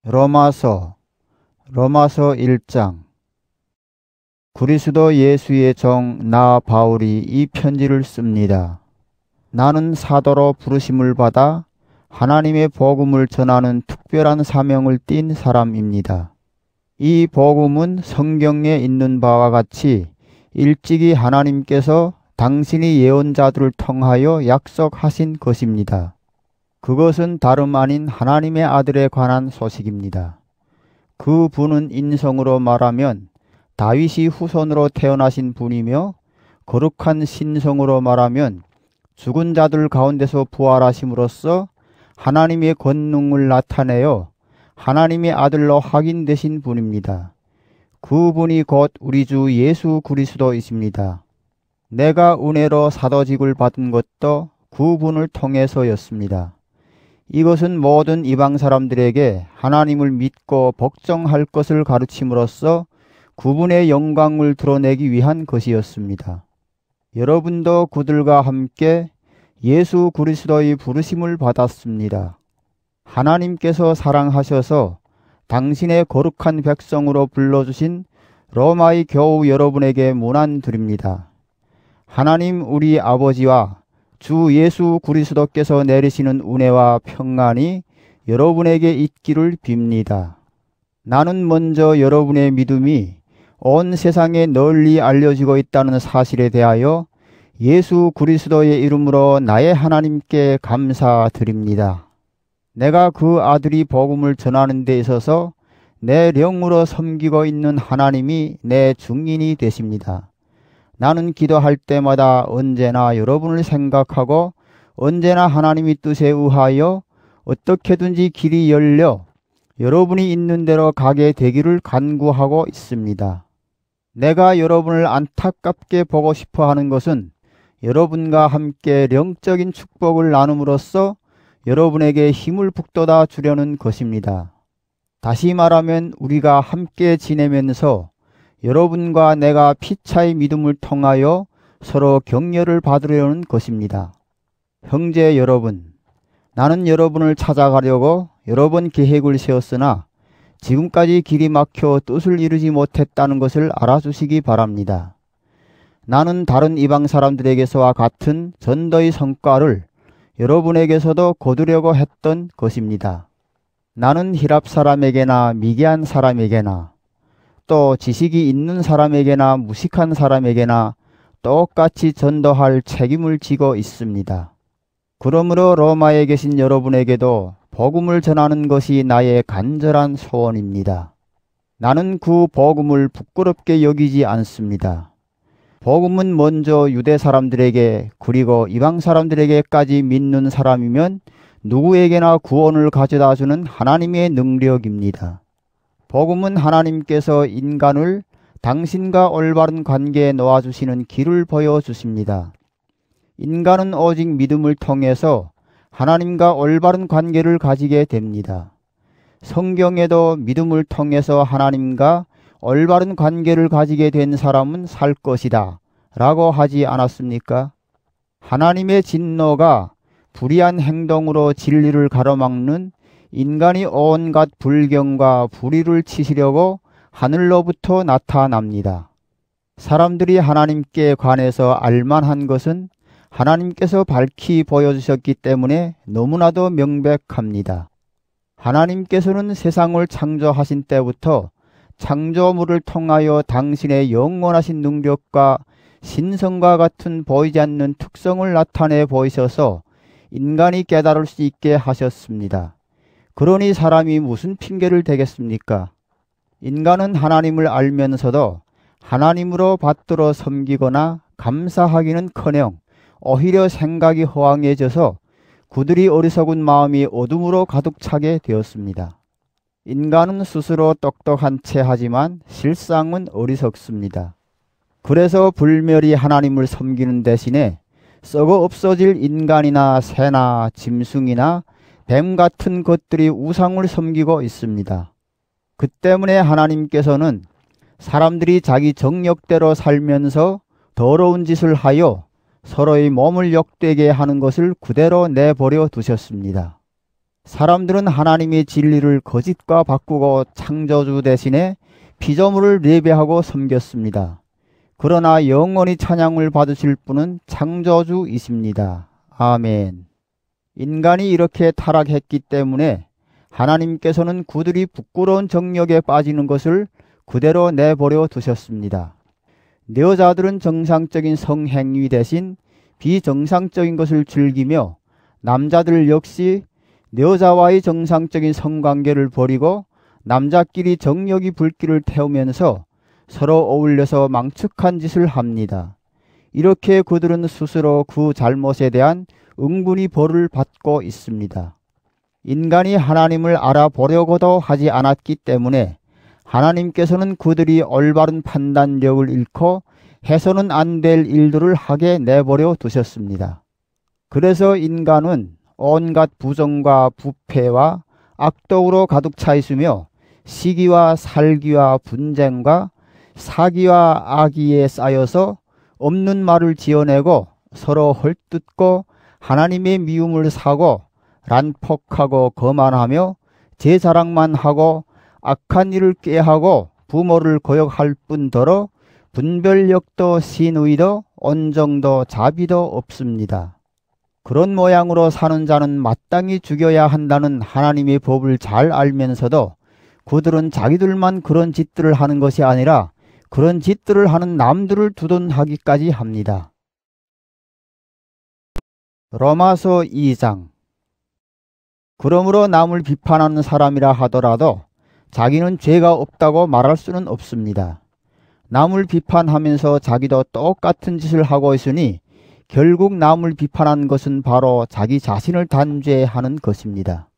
로마서 1장. 그리스도 예수의 종 나 바울이 이 편지를 씁니다. 나는 사도로 부르심을 받아 하나님의 복음을 전하는 특별한 사명을 띈 사람입니다. 이 복음은 성경에 있는 바와 같이 일찍이 하나님께서 당신이 예언자들을 통하여 약속하신 것입니다. 그것은 다름 아닌 하나님의 아들에 관한 소식입니다. 그 분은 인성으로 말하면 다윗이 후손으로 태어나신 분이며, 거룩한 신성으로 말하면 죽은 자들 가운데서 부활하심으로써 하나님의 권능을 나타내어 하나님의 아들로 확인되신 분입니다. 그분이 곧 우리 주 예수 그리스도이십니다. 내가 은혜로 사도직을 받은 것도 그분을 통해서였습니다. 이것은 모든 이방 사람들에게 하나님을 믿고 복종할 것을 가르침으로써 그분의 영광을 드러내기 위한 것이었습니다. 여러분도 그들과 함께 예수 그리스도의 부르심을 받았습니다. 하나님께서 사랑하셔서 당신의 거룩한 백성으로 불러주신 로마의 교우 여러분에게 문안드립니다. 하나님 우리 아버지와 주 예수 그리스도께서 내리시는 은혜와 평안이 여러분에게 있기를 빕니다. 나는 먼저 여러분의 믿음이 온 세상에 널리 알려지고 있다는 사실에 대하여 예수 그리스도의 이름으로 나의 하나님께 감사드립니다. 내가 그 아들이 복음을 전하는 데 있어서 내 영으로 섬기고 있는 하나님이 내 증인이 되십니다. 나는 기도할 때마다 언제나 여러분을 생각하고 언제나 하나님의 뜻에 의하여 어떻게든지 길이 열려 여러분이 있는 대로 가게 되기를 간구하고 있습니다. 내가 여러분을 안타깝게 보고 싶어 하는 것은 여러분과 함께 영적인 축복을 나눔으로써 여러분에게 힘을 북돋아 주려는 것입니다. 다시 말하면 우리가 함께 지내면서 여러분과 내가 피차의 믿음을 통하여 서로 격려를 받으려는 것입니다. 형제 여러분, 나는 여러분을 찾아가려고 여러 번 계획을 세웠으나 지금까지 길이 막혀 뜻을 이루지 못했다는 것을 알아주시기 바랍니다. 나는 다른 이방 사람들에게서와 같은 전도의 성과를 여러분에게서도 거두려고 했던 것입니다. 나는 히랍 사람에게나 미개한 사람에게나 또 지식이 있는 사람에게나 무식한 사람에게나 똑같이 전도할 책임을 지고 있습니다. 그러므로 로마에 계신 여러분에게도 복음을 전하는 것이 나의 간절한 소원입니다. 나는 그 복음을 부끄럽게 여기지 않습니다. 복음은 먼저 유대 사람들에게 그리고 이방 사람들에게까지 믿는 사람이면 누구에게나 구원을 가져다 주는 하나님의 능력입니다. 복음은 하나님께서 인간을 당신과 올바른 관계에 놓아주시는 길을 보여주십니다. 인간은 오직 믿음을 통해서 하나님과 올바른 관계를 가지게 됩니다. 성경에도 믿음을 통해서 하나님과 올바른 관계를 가지게 된 사람은 살 것이다 라고 하지 않았습니까? 하나님의 진노가 불의한 행동으로 진리를 가로막는 인간이 온갖 불경과 불의를 치시려고 하늘로부터 나타납니다. 사람들이 하나님께 관해서 알만한 것은 하나님께서 밝히 보여주셨기 때문에 너무나도 명백합니다. 하나님께서는 세상을 창조하신 때부터 창조물을 통하여 당신의 영원하신 능력과 신성과 같은 보이지 않는 특성을 나타내 보이셔서 인간이 깨달을 수 있게 하셨습니다. 그러니 사람이 무슨 핑계를 대겠습니까? 인간은 하나님을 알면서도 하나님으로 받들어 섬기거나 감사하기는커녕 오히려 생각이 허황해져서 그들이 어리석은 마음이 어둠으로 가득 차게 되었습니다. 인간은 스스로 똑똑한 채 하지만 실상은 어리석습니다. 그래서 불멸이 하나님을 섬기는 대신에 썩어 없어질 인간이나 새나 짐승이나 뱀 같은 것들이 우상을 섬기고 있습니다. 그 때문에 하나님께서는 사람들이 자기 정욕대로 살면서 더러운 짓을 하여 서로의 몸을 욕되게 하는 것을 그대로 내버려 두셨습니다. 사람들은 하나님의 진리를 거짓과 바꾸고 창조주 대신에 피조물을 예배하고 섬겼습니다. 그러나 영원히 찬양을 받으실 분은 창조주이십니다. 아멘. 인간이 이렇게 타락했기 때문에 하나님께서는 그들이 부끄러운 정욕에 빠지는 것을 그대로 내버려 두셨습니다. 여자들은 정상적인 성행위 대신 비정상적인 것을 즐기며 남자들 역시 여자와의 정상적인 성관계를 버리고 남자끼리 정욕이 불길을 태우면서 서로 어울려서 망측한 짓을 합니다. 이렇게 그들은 스스로 그 잘못에 대한 응분이 벌을 받고 있습니다. 인간이 하나님을 알아보려고도 하지 않았기 때문에 하나님께서는 그들이 올바른 판단력을 잃고 해서는 안 될 일들을 하게 내버려 두셨습니다. 그래서 인간은 온갖 부정과 부패와 악독으로 가득 차 있으며 시기와 살기와 분쟁과 사기와 악의에 쌓여서 없는 말을 지어내고 서로 헐뜯고 하나님의 미움을 사고 난폭하고 거만하며 제 자랑만 하고 악한 일을 꾀하고 부모를 거역할 뿐더러 분별력도 신의도 온정도 자비도 없습니다. 그런 모양으로 사는 자는 마땅히 죽여야 한다는 하나님의 법을 잘 알면서도 그들은 자기들만 그런 짓들을 하는 것이 아니라 그런 짓들을 하는 남들을 두둔하기까지 합니다. 로마서 2장. 그러므로 남을 비판하는 사람이라 하더라도 자기는 죄가 없다고 말할 수는 없습니다. 남을 비판하면서 자기도 똑같은 짓을 하고 있으니 결국 남을 비판한 것은 바로 자기 자신을 단죄하는 것입니다.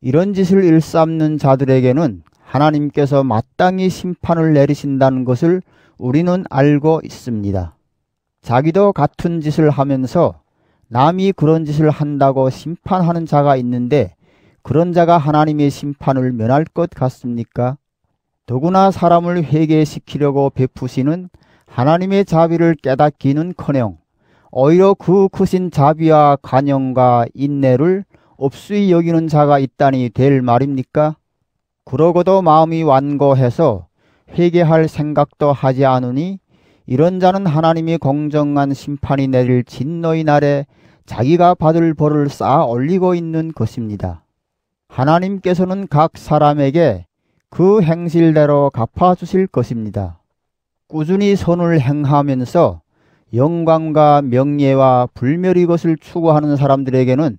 이런 짓을 일삼는 자들에게는 하나님께서 마땅히 심판을 내리신다는 것을 우리는 알고 있습니다. 자기도 같은 짓을 하면서 남이 그런 짓을 한다고 심판하는 자가 있는데 그런 자가 하나님의 심판을 면할 것 같습니까? 더구나 사람을 회개시키려고 베푸시는 하나님의 자비를 깨닫기는커녕 오히려 그 크신 자비와 관용과 인내를 없수히 여기는 자가 있다니 될 말입니까? 그러고도 마음이 완고해서 회개할 생각도 하지 않으니 이런 자는 하나님이 공정한 심판이 내릴 진노의 날에 자기가 받을 벌을 쌓아 올리고 있는 것입니다. 하나님께서는 각 사람에게 그 행실대로 갚아주실 것입니다. 꾸준히 선을 행하면서 영광과 명예와 불멸의 것을 추구하는 사람들에게는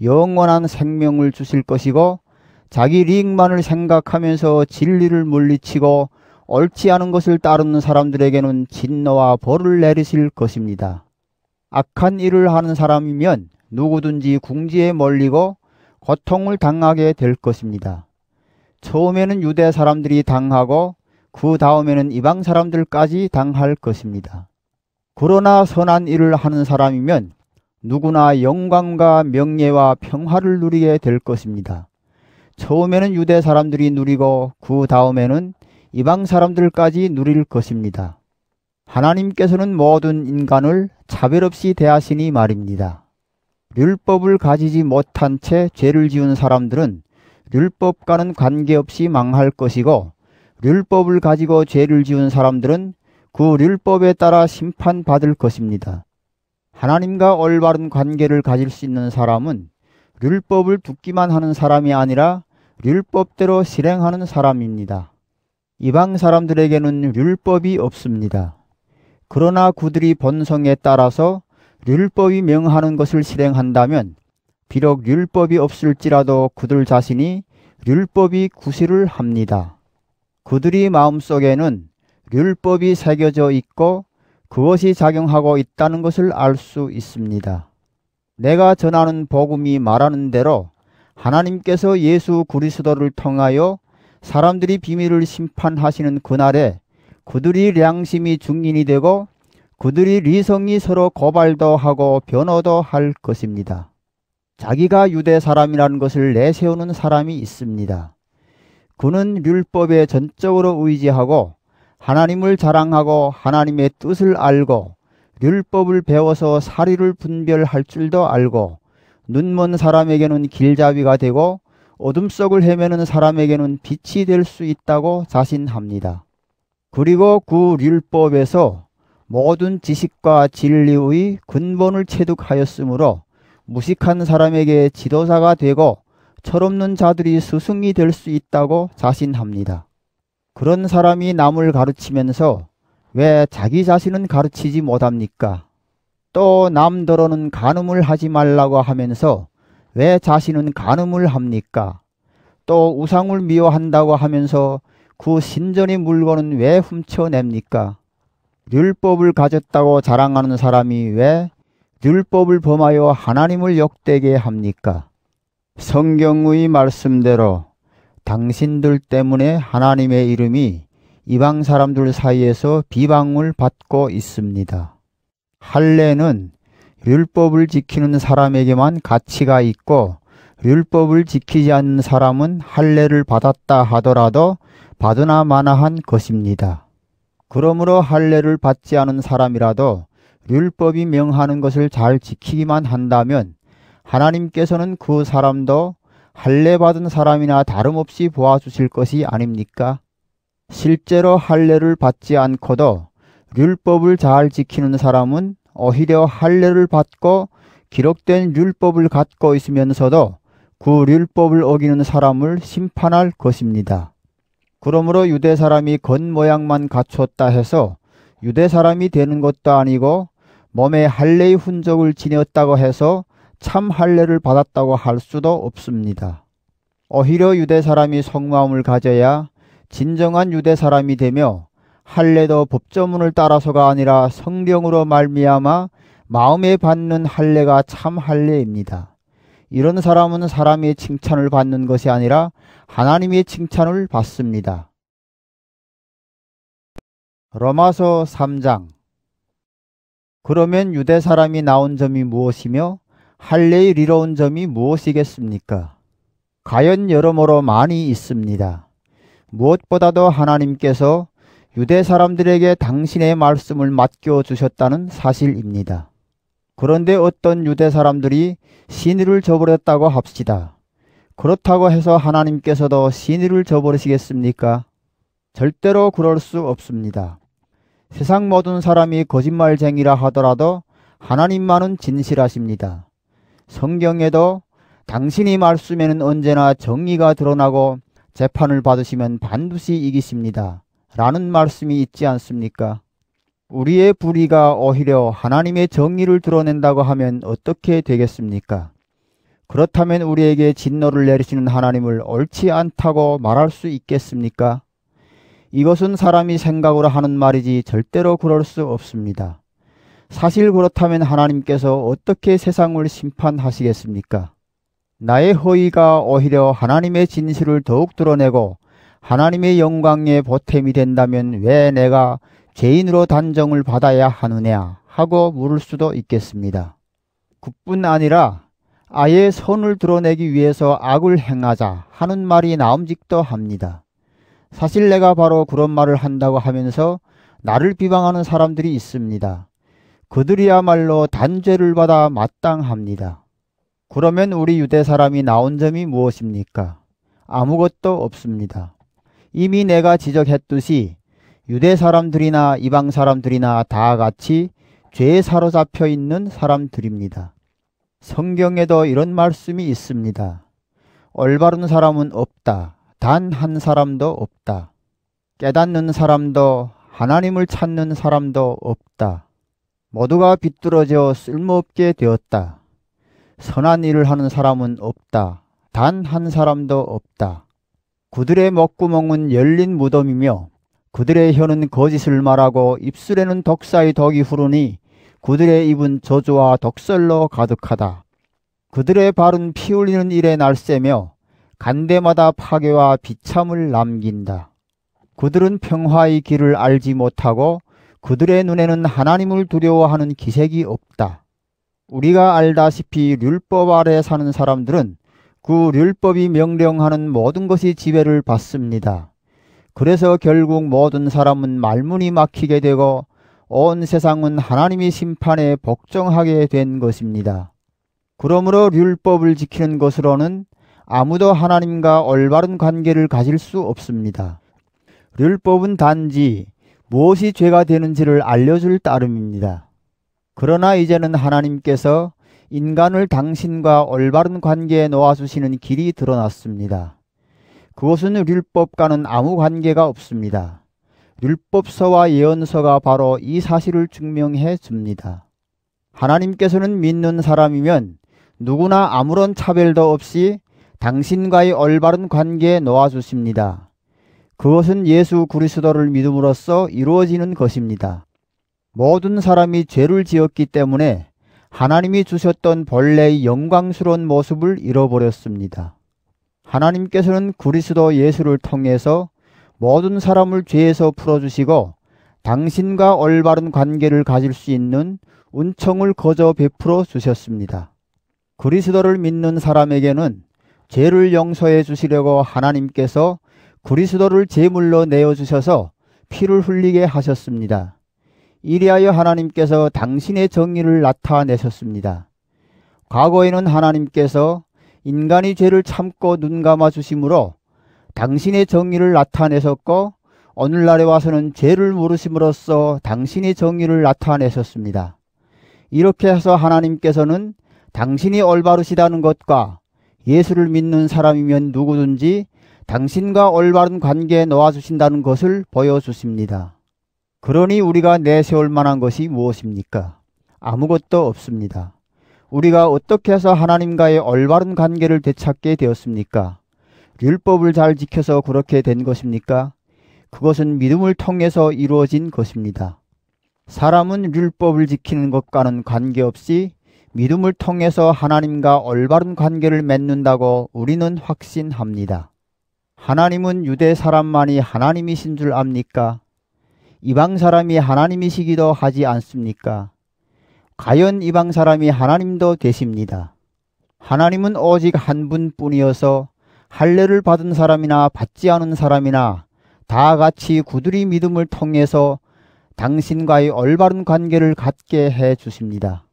영원한 생명을 주실 것이고 자기 이익만을 생각하면서 진리를 물리치고 옳지 않은 것을 따르는 사람들에게는 진노와 벌을 내리실 것입니다. 악한 일을 하는 사람이면 누구든지 궁지에 몰리고 고통을 당하게 될 것입니다. 처음에는 유대 사람들이 당하고 그 다음에는 이방 사람들까지 당할 것입니다. 그러나 선한 일을 하는 사람이면 누구나 영광과 명예와 평화를 누리게 될 것입니다. 처음에는 유대 사람들이 누리고 그 다음에는 이방 사람들까지 누릴 것입니다. 하나님께서는 모든 인간을 차별 없이 대하시니 말입니다. 율법을 가지지 못한 채 죄를 지은 사람들은 율법과는 관계없이 망할 것이고 율법을 가지고 죄를 지은 사람들은 그 율법에 따라 심판받을 것입니다. 하나님과 올바른 관계를 가질 수 있는 사람은 율법을 듣기만 하는 사람이 아니라 율법대로 실행하는 사람입니다. 이방 사람들에게는 율법이 없습니다. 그러나 그들이 본성에 따라서 율법이 명하는 것을 실행한다면 비록 율법이 없을지라도 그들 자신이 율법이 구실을 합니다. 그들이 마음속에는 율법이 새겨져 있고 그것이 작용하고 있다는 것을 알 수 있습니다. 내가 전하는 복음이 말하는 대로 하나님께서 예수 그리스도를 통하여 사람들이 비밀을 심판하시는 그날에 그들이良심이 증인이 되고 그들이 리성이 서로 고발도 하고 변호도 할 것입니다. 자기가 유대 사람이라는 것을 내세우는 사람이 있습니다. 그는 율법에 전적으로 의지하고 하나님을 자랑하고 하나님의 뜻을 알고 율법을 배워서 사리를 분별할 줄도 알고 눈먼 사람에게는 길잡이가 되고 어둠 속을 헤매는 사람에게는 빛이 될 수 있다고 자신합니다. 그리고 그 율법에서 모든 지식과 진리의 근본을 체득하였으므로 무식한 사람에게 지도자가 되고 철없는 자들이 스승이 될 수 있다고 자신합니다. 그런 사람이 남을 가르치면서 왜 자기 자신은 가르치지 못합니까? 또 남더러는 간음을 하지 말라고 하면서 왜 자신은 간음을 합니까? 또 우상을 미워한다고 하면서 그 신전의 물건은 왜 훔쳐냅니까? 율법을 가졌다고 자랑하는 사람이 왜 율법을 범하여 하나님을 욕되게 합니까? 성경의 말씀대로 당신들 때문에 하나님의 이름이 이방 사람들 사이에서 비방을 받고 있습니다. 할례는 율법을 지키는 사람에게만 가치가 있고 율법을 지키지 않는 사람은 할례를 받았다 하더라도 받으나 마나한 것입니다. 그러므로 할례를 받지 않은 사람이라도 율법이 명하는 것을 잘 지키기만 한다면 하나님께서는 그 사람도 할례 받은 사람이나 다름없이 보아주실 것이 아닙니까? 실제로 할례를 받지 않고도 율법을 잘 지키는 사람은 오히려 할례를 받고 기록된 율법을 갖고 있으면서도 그 율법을 어기는 사람을 심판할 것입니다. 그러므로 유대 사람이 겉모양만 갖췄다 해서 유대 사람이 되는 것도 아니고 몸에 할례의 흔적을 지녔다고 해서 참 할례를 받았다고 할 수도 없습니다. 오히려 유대 사람이 속마음을 가져야 진정한 유대 사람이 되며 할례도 법조문을 따라서가 아니라 성령으로 말미암아 마음에 받는 할례가 참 할례입니다. 이런 사람은 사람의 칭찬을 받는 것이 아니라 하나님의 칭찬을 받습니다. 로마서 3장. 그러면 유대 사람이 나온 점이 무엇이며 할례의 이로운 점이 무엇이겠습니까? 과연 여러모로 많이 있습니다. 무엇보다도 하나님께서 유대 사람들에게 당신의 말씀을 맡겨주셨다는 사실입니다. 그런데 어떤 유대 사람들이 신의를 저버렸다고 합시다. 그렇다고 해서 하나님께서도 신의를 저버리시겠습니까? 절대로 그럴 수 없습니다. 세상 모든 사람이 거짓말쟁이라 하더라도 하나님만은 진실하십니다. 성경에도 당신이 말씀에는 언제나 정의가 드러나고 재판을 받으시면 반드시 이기십니다. 라는 말씀이 있지 않습니까? 우리의 불의가 오히려 하나님의 정의를 드러낸다고 하면 어떻게 되겠습니까? 그렇다면 우리에게 진노를 내리시는 하나님을 옳지 않다고 말할 수 있겠습니까? 이것은 사람이 생각으로 하는 말이지 절대로 그럴 수 없습니다. 사실 그렇다면 하나님께서 어떻게 세상을 심판하시겠습니까? 나의 허위가 오히려 하나님의 진실을 더욱 드러내고 하나님의 영광에 보탬이 된다면 왜 내가 죄인으로 단정을 받아야 하느냐 하고 물을 수도 있겠습니다. 그뿐 아니라 아예 선을 드러내기 위해서 악을 행하자 하는 말이 나옴직도 합니다. 사실 내가 바로 그런 말을 한다고 하면서 나를 비방하는 사람들이 있습니다. 그들이야말로 단죄를 받아 마땅합니다. 그러면 우리 유대 사람이 나온 점이 무엇입니까? 아무것도 없습니다. 이미 내가 지적했듯이 유대 사람들이나 이방 사람들이나 다 같이 죄에 사로잡혀 있는 사람들입니다. 성경에도 이런 말씀이 있습니다. 올바른 사람은 없다. 단 한 사람도 없다. 깨닫는 사람도 하나님을 찾는 사람도 없다. 모두가 비뚤어져 쓸모없게 되었다. 선한 일을 하는 사람은 없다. 단 한 사람도 없다. 그들의 목구멍은 열린 무덤이며 그들의 혀는 거짓을 말하고 입술에는 독사의 독이 흐르니 그들의 입은 저주와 독설로 가득하다. 그들의 발은 피 흘리는 일에 날새며 간대마다 파괴와 비참을 남긴다. 그들은 평화의 길을 알지 못하고 그들의 눈에는 하나님을 두려워하는 기색이 없다. 우리가 알다시피 율법 아래 사는 사람들은 그 율법이 명령하는 모든 것이 지배를 받습니다. 그래서 결국 모든 사람은 말문이 막히게 되고 온 세상은 하나님의 심판에 복종하게 된 것입니다. 그러므로 율법을 지키는 것으로는 아무도 하나님과 올바른 관계를 가질 수 없습니다. 율법은 단지 무엇이 죄가 되는지를 알려줄 따름입니다. 그러나 이제는 하나님께서 인간을 당신과 올바른 관계에 놓아주시는 길이 드러났습니다. 그것은 율법과는 아무 관계가 없습니다. 율법서와 예언서가 바로 이 사실을 증명해 줍니다. 하나님께서는 믿는 사람이면 누구나 아무런 차별도 없이 당신과의 올바른 관계에 놓아주십니다. 그것은 예수 그리스도를 믿음으로써 이루어지는 것입니다. 모든 사람이 죄를 지었기 때문에 하나님이 주셨던 본래의 영광스러운 모습을 잃어버렸습니다. 하나님께서는 그리스도 예수를 통해서 모든 사람을 죄에서 풀어주시고 당신과 올바른 관계를 가질 수 있는 은총을 거저 베풀어 주셨습니다. 그리스도를 믿는 사람에게는 죄를 용서해 주시려고 하나님께서 그리스도를 제물로 내어주셔서 피를 흘리게 하셨습니다. 이리하여 하나님께서 당신의 정의를 나타내셨습니다. 과거에는 하나님께서 인간이 죄를 참고 눈감아 주심으로 당신의 정의를 나타내셨고 오늘날에 와서는 죄를 물으심으로써 당신의 정의를 나타내셨습니다. 이렇게 해서 하나님께서는 당신이 올바르시다는 것과 예수를 믿는 사람이면 누구든지 당신과 올바른 관계에 놓아주신다는 것을 보여주십니다. 그러니 우리가 내세울 만한 것이 무엇입니까? 아무것도 없습니다. 우리가 어떻게 해서 하나님과의 올바른 관계를 되찾게 되었습니까? 율법을 잘 지켜서 그렇게 된 것입니까? 그것은 믿음을 통해서 이루어진 것입니다. 사람은 율법을 지키는 것과는 관계없이 믿음을 통해서 하나님과 올바른 관계를 맺는다고 우리는 확신합니다. 하나님은 유대 사람만이 하나님이신 줄 압니까? 이방 사람이 하나님이시기도 하지 않습니까? 과연 이방 사람이 하나님도 되십니다. 하나님은 오직 한 분뿐이어서 할례를 받은 사람이나 받지 않은 사람이나 다 같이 구두리 믿음을 통해서 당신과의 올바른 관계를 갖게 해 주십니다.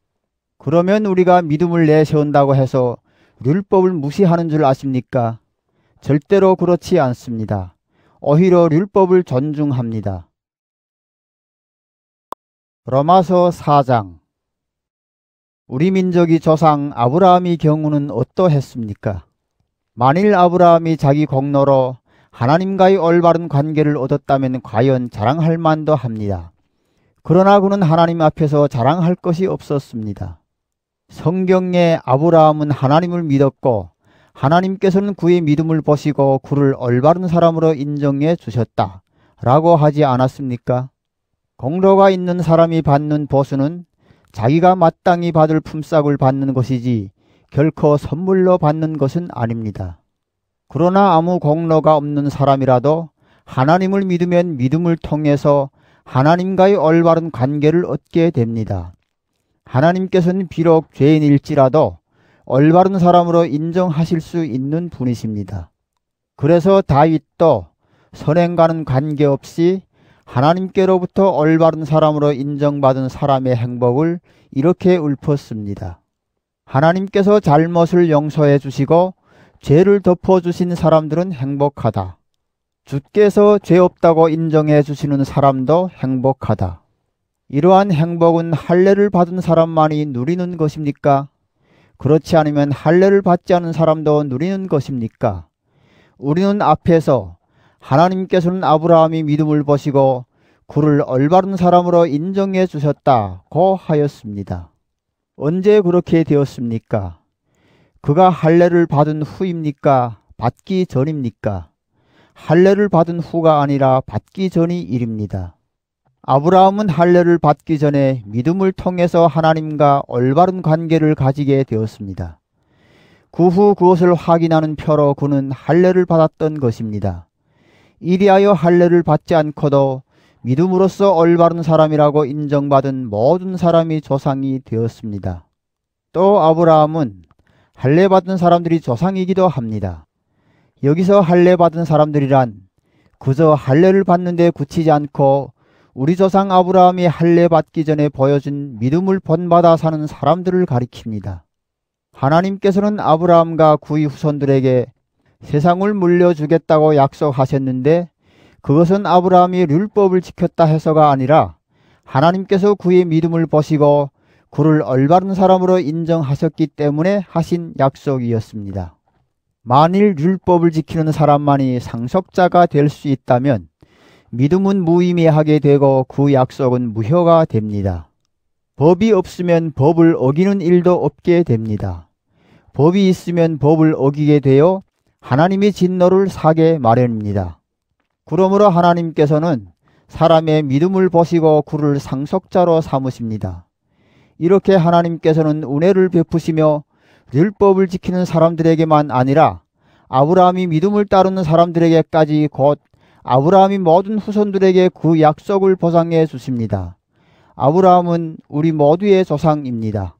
그러면 우리가 믿음을 내세운다고 해서 율법을 무시하는 줄 아십니까? 절대로 그렇지 않습니다. 오히려 율법을 존중합니다. 로마서 4장. 우리 민족의 조상 아브라함의 경우는 어떠했습니까? 만일 아브라함이 자기 공로로 하나님과의 올바른 관계를 얻었다면 과연 자랑할 만도 합니다. 그러나 그는 하나님 앞에서 자랑할 것이 없었습니다. 성경에 아브라함은 하나님을 믿었고 하나님께서는 그의 믿음을 보시고 그를 올바른 사람으로 인정해 주셨다 라고 하지 않았습니까? 공로가 있는 사람이 받는 보수는 자기가 마땅히 받을 품삯을 받는 것이지 결코 선물로 받는 것은 아닙니다. 그러나 아무 공로가 없는 사람이라도 하나님을 믿으면 믿음을 통해서 하나님과의 올바른 관계를 얻게 됩니다. 하나님께서는 비록 죄인일지라도 올바른 사람으로 인정하실 수 있는 분이십니다. 그래서 다윗도 선행과는 관계없이 하나님께로부터 올바른 사람으로 인정받은 사람의 행복을 이렇게 읊었습니다. 하나님께서 잘못을 용서해 주시고 죄를 덮어주신 사람들은 행복하다. 주께서 죄 없다고 인정해 주시는 사람도 행복하다. 이러한 행복은 할례를 받은 사람만이 누리는 것입니까? 그렇지 않으면 할례를 받지 않은 사람도 누리는 것입니까? 우리는 앞에서 하나님께서는 아브라함이 믿음을 보시고 그를 올바른 사람으로 인정해 주셨다고 하였습니다. 언제 그렇게 되었습니까? 그가 할례를 받은 후입니까? 받기 전입니까? 할례를 받은 후가 아니라 받기 전이 일입니다. 아브라함은 할례를 받기 전에 믿음을 통해서 하나님과 올바른 관계를 가지게 되었습니다. 그 후 그것을 확인하는 표로 그는 할례를 받았던 것입니다. 이리하여 할례를 받지 않고도 믿음으로써 올바른 사람이라고 인정받은 모든 사람이 조상이 되었습니다. 또 아브라함은 할례 받은 사람들이 조상이기도 합니다. 여기서 할례 받은 사람들이란 그저 할례를 받는데 그치지 않고 우리 조상 아브라함이 할례 받기 전에 보여준 믿음을 본받아 사는 사람들을 가리킵니다. 하나님께서는 아브라함과 그의 후손들에게 세상을 물려주겠다고 약속하셨는데 그것은 아브라함이 율법을 지켰다 해서가 아니라 하나님께서 그의 믿음을 보시고 그를 올바른 사람으로 인정하셨기 때문에 하신 약속이었습니다. 만일 율법을 지키는 사람만이 상속자가 될 수 있다면 믿음은 무의미하게 되고 그 약속은 무효가 됩니다. 법이 없으면 법을 어기는 일도 없게 됩니다. 법이 있으면 법을 어기게 되어 하나님의 진노를 사게 마련입니다. 그러므로 하나님께서는 사람의 믿음을 보시고 그를 상속자로 삼으십니다. 이렇게 하나님께서는 은혜를 베푸시며 율법을 지키는 사람들에게만 아니라 아브라함이 믿음을 따르는 사람들에게까지 곧 아브라함이 모든 후손들에게 그 약속을 보장해 주십니다. 아브라함은 우리 모두의 조상입니다.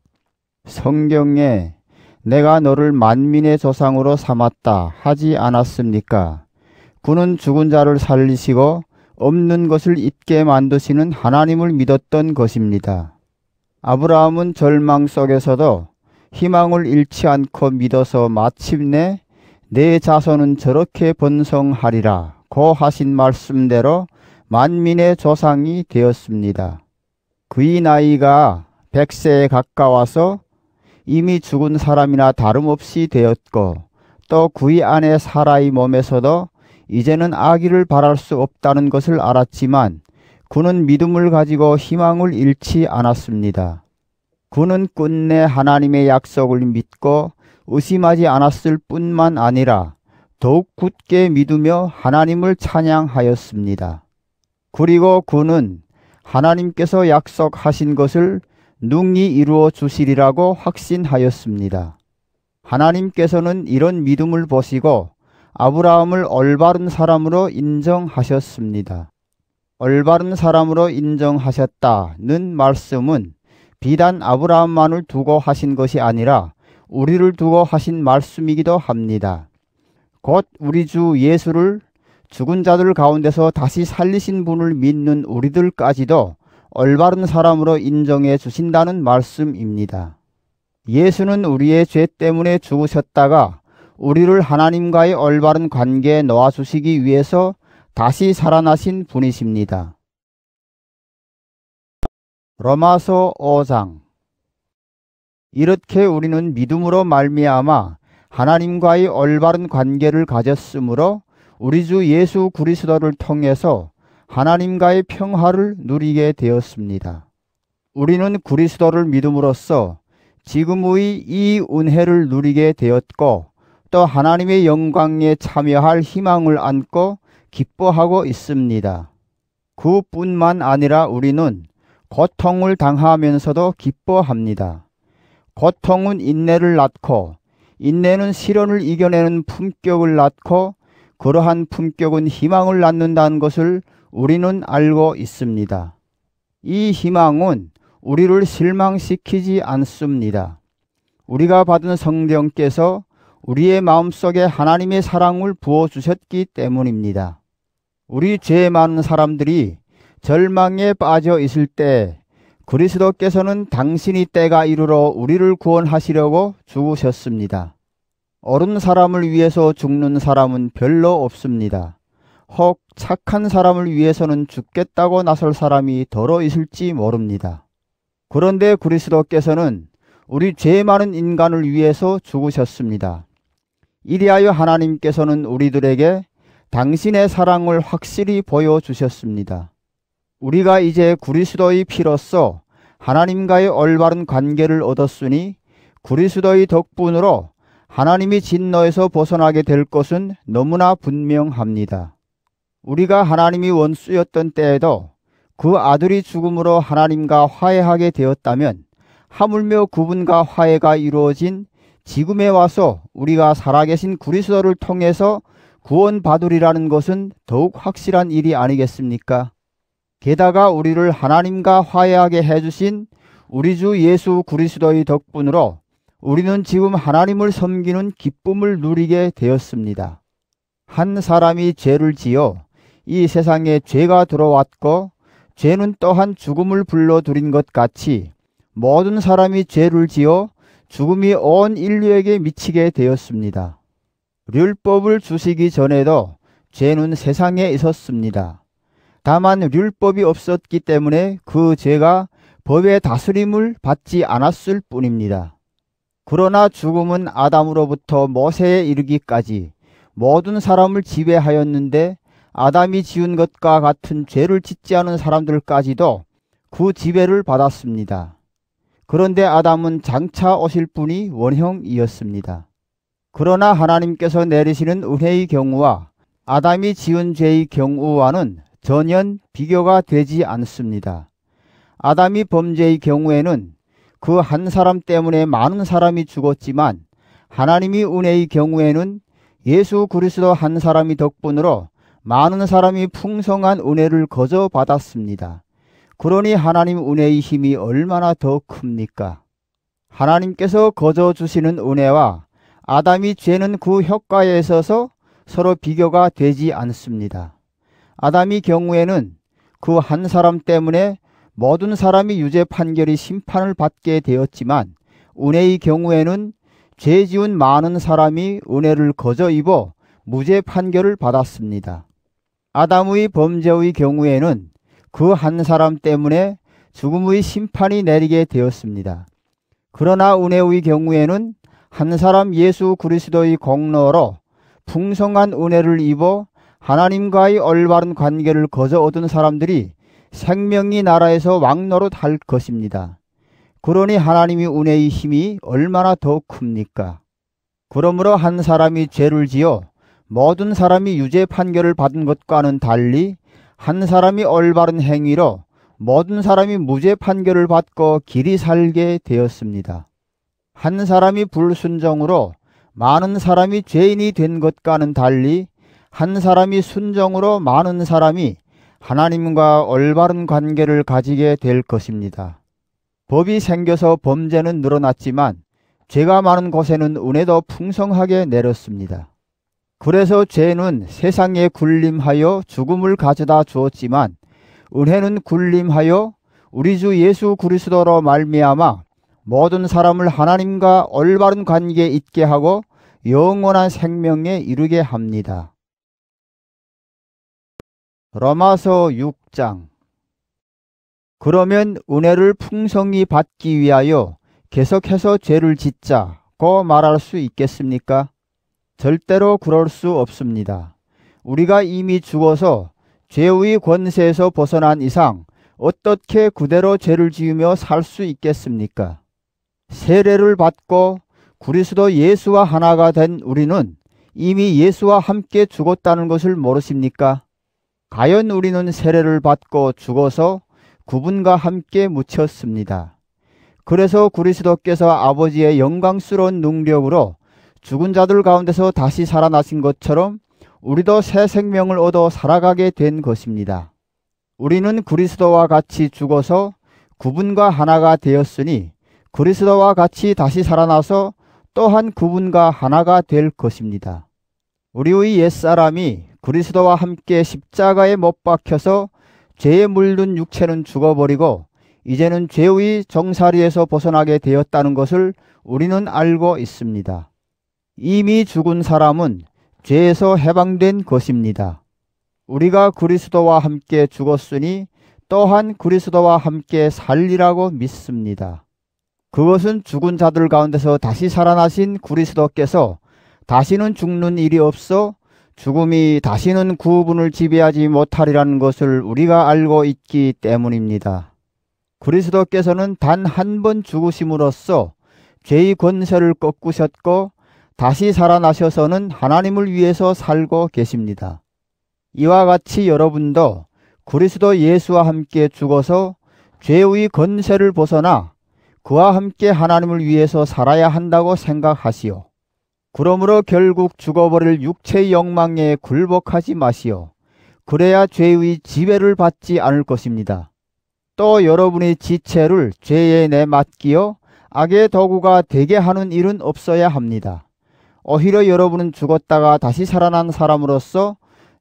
성경에 내가 너를 만민의 조상으로 삼았다 하지 않았습니까? 그는 죽은 자를 살리시고 없는 것을 있게 만드시는 하나님을 믿었던 것입니다. 아브라함은 절망 속에서도 희망을 잃지 않고 믿어서 마침내 내 자손은 저렇게 번성하리라 고 하신 말씀대로 만민의 조상이 되었습니다. 그의 나이가 100세에 가까워서 이미 죽은 사람이나 다름없이 되었고 또 그의 아내 사라의 몸에서도 이제는 아기를 바랄 수 없다는 것을 알았지만 그는 믿음을 가지고 희망을 잃지 않았습니다. 그는 끝내 하나님의 약속을 믿고 의심하지 않았을 뿐만 아니라 더욱 굳게 믿으며 하나님을 찬양하였습니다. 그리고 그는 하나님께서 약속하신 것을 능히 이루어 주시리라고 확신하였습니다. 하나님께서는 이런 믿음을 보시고 아브라함을 올바른 사람으로 인정하셨습니다. 올바른 사람으로 인정하셨다는 말씀은 비단 아브라함만을 두고 하신 것이 아니라 우리를 두고 하신 말씀이기도 합니다. 곧 우리 주 예수를 죽은 자들 가운데서 다시 살리신 분을 믿는 우리들까지도 올바른 사람으로 인정해 주신다는 말씀입니다. 예수는 우리의 죄 때문에 죽으셨다가 우리를 하나님과의 올바른 관계에 놓아주시기 위해서 다시 살아나신 분이십니다. 로마서 5장. 이렇게 우리는 믿음으로 말미암아 하나님과의 올바른 관계를 가졌으므로 우리 주 예수 그리스도를 통해서 하나님과의 평화를 누리게 되었습니다. 우리는 그리스도를 믿음으로써 지금의 이 은혜를 누리게 되었고 또 하나님의 영광에 참여할 희망을 안고 기뻐하고 있습니다. 그뿐만 아니라 우리는 고통을 당하면서도 기뻐합니다. 고통은 인내를 낳고 인내는 시련을 이겨내는 품격을 낳고 그러한 품격은 희망을 낳는다는 것을 우리는 알고 있습니다. 이 희망은 우리를 실망시키지 않습니다. 우리가 받은 성령께서 우리의 마음속에 하나님의 사랑을 부어주셨기 때문입니다. 우리 죄 많은 사람들이 절망에 빠져 있을 때 그리스도께서는 당신이 때가 이르러 우리를 구원하시려고 죽으셨습니다. 옳은 사람을 위해서 죽는 사람은 별로 없습니다. 혹 착한 사람을 위해서는 죽겠다고 나설 사람이 더러 있을지 모릅니다. 그런데 그리스도께서는 우리 죄 많은 인간을 위해서 죽으셨습니다. 이리하여 하나님께서는 우리들에게 당신의 사랑을 확실히 보여주셨습니다. 우리가 이제 그리스도의 피로써 하나님과의 올바른 관계를 얻었으니 그리스도의 덕분으로 하나님의 진노에서 벗어나게 될 것은 너무나 분명합니다. 우리가 하나님이 원수였던 때에도 그 아들이 죽음으로 하나님과 화해하게 되었다면 하물며 그분과 화해가 이루어진 지금에 와서 우리가 살아계신 그리스도를 통해서 구원받으리라는 것은 더욱 확실한 일이 아니겠습니까? 게다가 우리를 하나님과 화해하게 해주신 우리 주 예수 그리스도의 덕분으로 우리는 지금 하나님을 섬기는 기쁨을 누리게 되었습니다. 한 사람이 죄를 지어 이 세상에 죄가 들어왔고 죄는 또한 죽음을 불러들인 것 같이 모든 사람이 죄를 지어 죽음이 온 인류에게 미치게 되었습니다. 율법을 주시기 전에도 죄는 세상에 있었습니다. 다만 율법이 없었기 때문에 그 죄가 법의 다스림을 받지 않았을 뿐입니다. 그러나 죽음은 아담으로부터 모세에 이르기까지 모든 사람을 지배하였는데 아담이 지은 것과 같은 죄를 짓지 않은 사람들까지도 그 지배를 받았습니다. 그런데 아담은 장차 오실 분이 원형이었습니다. 그러나 하나님께서 내리시는 은혜의 경우와 아담이 지은 죄의 경우와는 전혀 비교가 되지 않습니다. 아담이 범죄의 경우에는 그 한 사람 때문에 많은 사람이 죽었지만 하나님이 은혜의 경우에는 예수 그리스도 한 사람이 덕분으로 많은 사람이 풍성한 은혜를 거저 받았습니다. 그러니 하나님 은혜의 힘이 얼마나 더 큽니까? 하나님께서 거저 주시는 은혜와 아담이 죄는 그 효과에 있어서 서로 비교가 되지 않습니다. 아담의 경우에는 그 한 사람 때문에 모든 사람이 유죄 판결이 심판을 받게 되었지만 은혜의 경우에는 죄 지은 많은 사람이 은혜를 거저 입어 무죄 판결을 받았습니다. 아담의 범죄의 경우에는 그 한 사람 때문에 죽음의 심판이 내리게 되었습니다. 그러나 은혜의 경우에는 한 사람 예수 그리스도의 공로로 풍성한 은혜를 입어 하나님과의 올바른 관계를 거저 얻은 사람들이 생명의 나라에서 왕노릇할 것입니다. 그러니 하나님의 은혜의 힘이 얼마나 더 큽니까? 그러므로 한 사람이 죄를 지어 모든 사람이 유죄 판결을 받은 것과는 달리 한 사람이 올바른 행위로 모든 사람이 무죄 판결을 받고 길이 살게 되었습니다. 한 사람이 불순종으로 많은 사람이 죄인이 된 것과는 달리 한 사람이 순종으로 많은 사람이 하나님과 올바른 관계를 가지게 될 것입니다. 법이 생겨서 범죄는 늘어났지만 죄가 많은 곳에는 은혜도 풍성하게 내렸습니다. 그래서 죄는 세상에 군림하여 죽음을 가져다 주었지만 은혜는 군림하여 우리 주 예수 그리스도로 말미암아 모든 사람을 하나님과 올바른 관계에 있게 하고 영원한 생명에 이르게 합니다. 로마서 6장. 그러면 은혜를 풍성히 받기 위하여 계속해서 죄를 짓자고 말할 수 있겠습니까? 절대로 그럴 수 없습니다. 우리가 이미 죽어서 죄의 권세에서 벗어난 이상 어떻게 그대로 죄를 지으며 살 수 있겠습니까? 세례를 받고 그리스도 예수와 하나가 된 우리는 이미 예수와 함께 죽었다는 것을 모르십니까? 과연 우리는 세례를 받고 죽어서 그분과 함께 묻혔습니다. 그래서 그리스도께서 아버지의 영광스러운 능력으로 죽은 자들 가운데서 다시 살아나신 것처럼 우리도 새 생명을 얻어 살아가게 된 것입니다. 우리는 그리스도와 같이 죽어서 그분과 하나가 되었으니 그리스도와 같이 다시 살아나서 또한 그분과 하나가 될 것입니다. 우리의 옛사람이 그리스도와 함께 십자가에 못 박혀서 죄에 물든 육체는 죽어버리고 이제는 죄의 정사리에서 벗어나게 되었다는 것을 우리는 알고 있습니다. 이미 죽은 사람은 죄에서 해방된 것입니다. 우리가 그리스도와 함께 죽었으니 또한 그리스도와 함께 살리라고 믿습니다. 그것은 죽은 자들 가운데서 다시 살아나신 그리스도께서 다시는 죽는 일이 없어 죽음이 다시는 그분을 지배하지 못하리라는 것을 우리가 알고 있기 때문입니다. 그리스도께서는 단 한 번 죽으심으로써 죄의 권세를 꺾으셨고 다시 살아나셔서는 하나님을 위해서 살고 계십니다. 이와 같이 여러분도 그리스도 예수와 함께 죽어서 죄의 권세를 벗어나 그와 함께 하나님을 위해서 살아야 한다고 생각하시오. 그러므로 결국 죽어버릴 육체의 욕망에 굴복하지 마시오. 그래야 죄의 지배를 받지 않을 것입니다. 또 여러분의 지체를 죄에 내맡기어 악의 도구가 되게 하는 일은 없어야 합니다. 오히려 여러분은 죽었다가 다시 살아난 사람으로서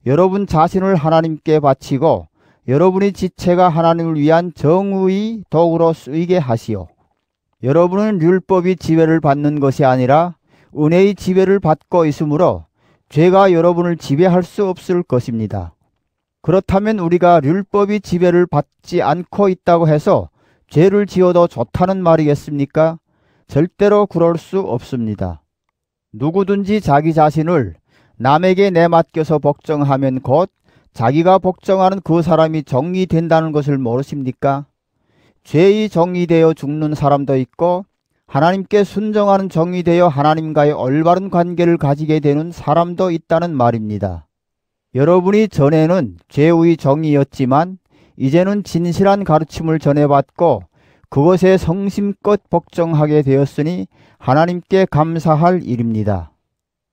여러분 자신을 하나님께 바치고 여러분의 지체가 하나님을 위한 정의의 도구로 쓰이게 하시오. 여러분은 율법이 지배를 받는 것이 아니라 은혜의 지배를 받고 있으므로 죄가 여러분을 지배할 수 없을 것입니다. 그렇다면 우리가 율법이 지배를 받지 않고 있다고 해서 죄를 지어도 좋다는 말이겠습니까? 절대로 그럴 수 없습니다. 누구든지 자기 자신을 남에게 내맡겨서 복종하면 곧 자기가 복종하는 그 사람이 정의된다는 것을 모르십니까? 죄의 정의되어 죽는 사람도 있고 하나님께 순종하는 정의되어 하나님과의 올바른 관계를 가지게 되는 사람도 있다는 말입니다. 여러분이 전에는 죄의 정의였지만 이제는 진실한 가르침을 전해받고 그것에 성심껏 복종하게 되었으니 하나님께 감사할 일입니다.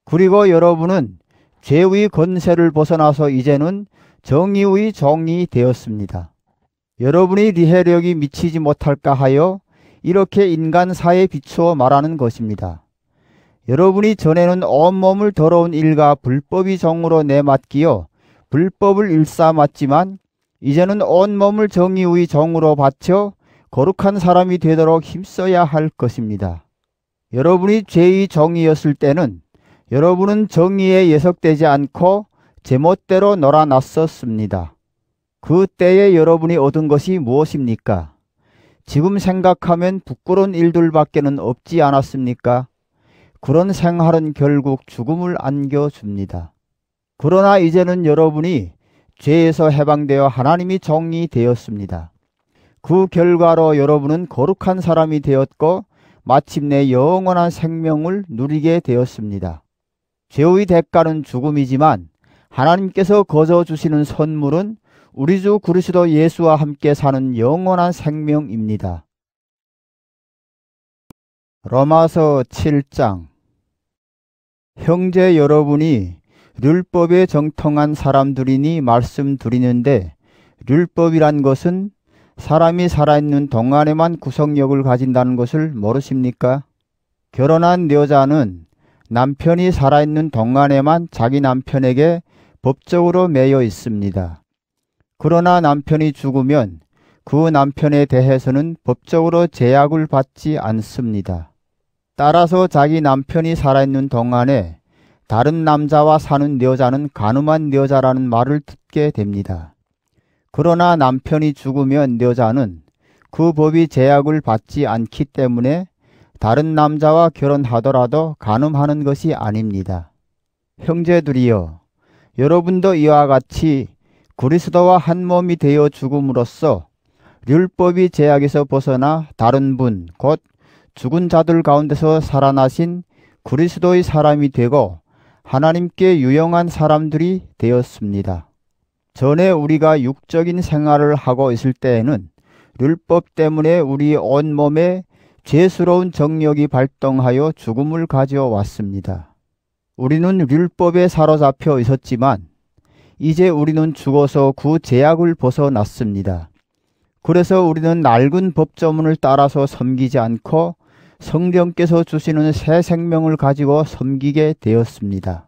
그리고 여러분은 죄의 권세를 벗어나서 이제는 정의의 종이 되었습니다. 여러분이 리해력이 미치지 못할까 하여 이렇게 인간사에 비추어 말하는 것입니다. 여러분이 전에는 온몸을 더러운 일과 불법의 종으로 내맡기어 불법을 일삼았지만 이제는 온몸을 정의의 종으로 바쳐 거룩한 사람이 되도록 힘써야 할 것입니다. 여러분이 죄의 종이었을 때는 여러분은 정의에 예속되지 않고 제멋대로 놀아났었습니다. 그 때에 여러분이 얻은 것이 무엇입니까? 지금 생각하면 부끄러운 일들밖에는 없지 않았습니까? 그런 생활은 결국 죽음을 안겨줍니다. 그러나 이제는 여러분이 죄에서 해방되어 하나님이 종이 되었습니다. 그 결과로 여러분은 거룩한 사람이 되었고 마침내 영원한 생명을 누리게 되었습니다. 죄의 대가는 죽음이지만 하나님께서 거저 주시는 선물은 우리 주 그리스도 예수와 함께 사는 영원한 생명입니다. 로마서 7장. 형제 여러분이 율법에 정통한 사람들이니 말씀드리는데 율법이란 것은 사람이 살아있는 동안에만 구속력을 가진다는 것을 모르십니까? 결혼한 여자는 남편이 살아있는 동안에만 자기 남편에게 법적으로 매여 있습니다. 그러나 남편이 죽으면 그 남편에 대해서는 법적으로 제약을 받지 않습니다. 따라서 자기 남편이 살아있는 동안에 다른 남자와 사는 여자는 간음한 여자라는 말을 듣게 됩니다. 그러나 남편이 죽으면 여자는 그 법이 제약을 받지 않기 때문에 다른 남자와 결혼하더라도 간음하는 것이 아닙니다. 형제들이여, 여러분도 이와 같이 그리스도와 한 몸이 되어 죽음으로써 율법이 제약에서 벗어나 다른 분, 곧 죽은 자들 가운데서 살아나신 그리스도의 사람이 되고 하나님께 유용한 사람들이 되었습니다. 전에 우리가 육적인 생활을 하고 있을 때에는 율법 때문에 우리 온몸에 죄스러운 정력이 발동하여 죽음을 가져왔습니다. 우리는 율법에 사로잡혀 있었지만 이제 우리는 죽어서 그 제약을 벗어났습니다. 그래서 우리는 낡은 법조문을 따라서 섬기지 않고 성령께서 주시는 새 생명을 가지고 섬기게 되었습니다.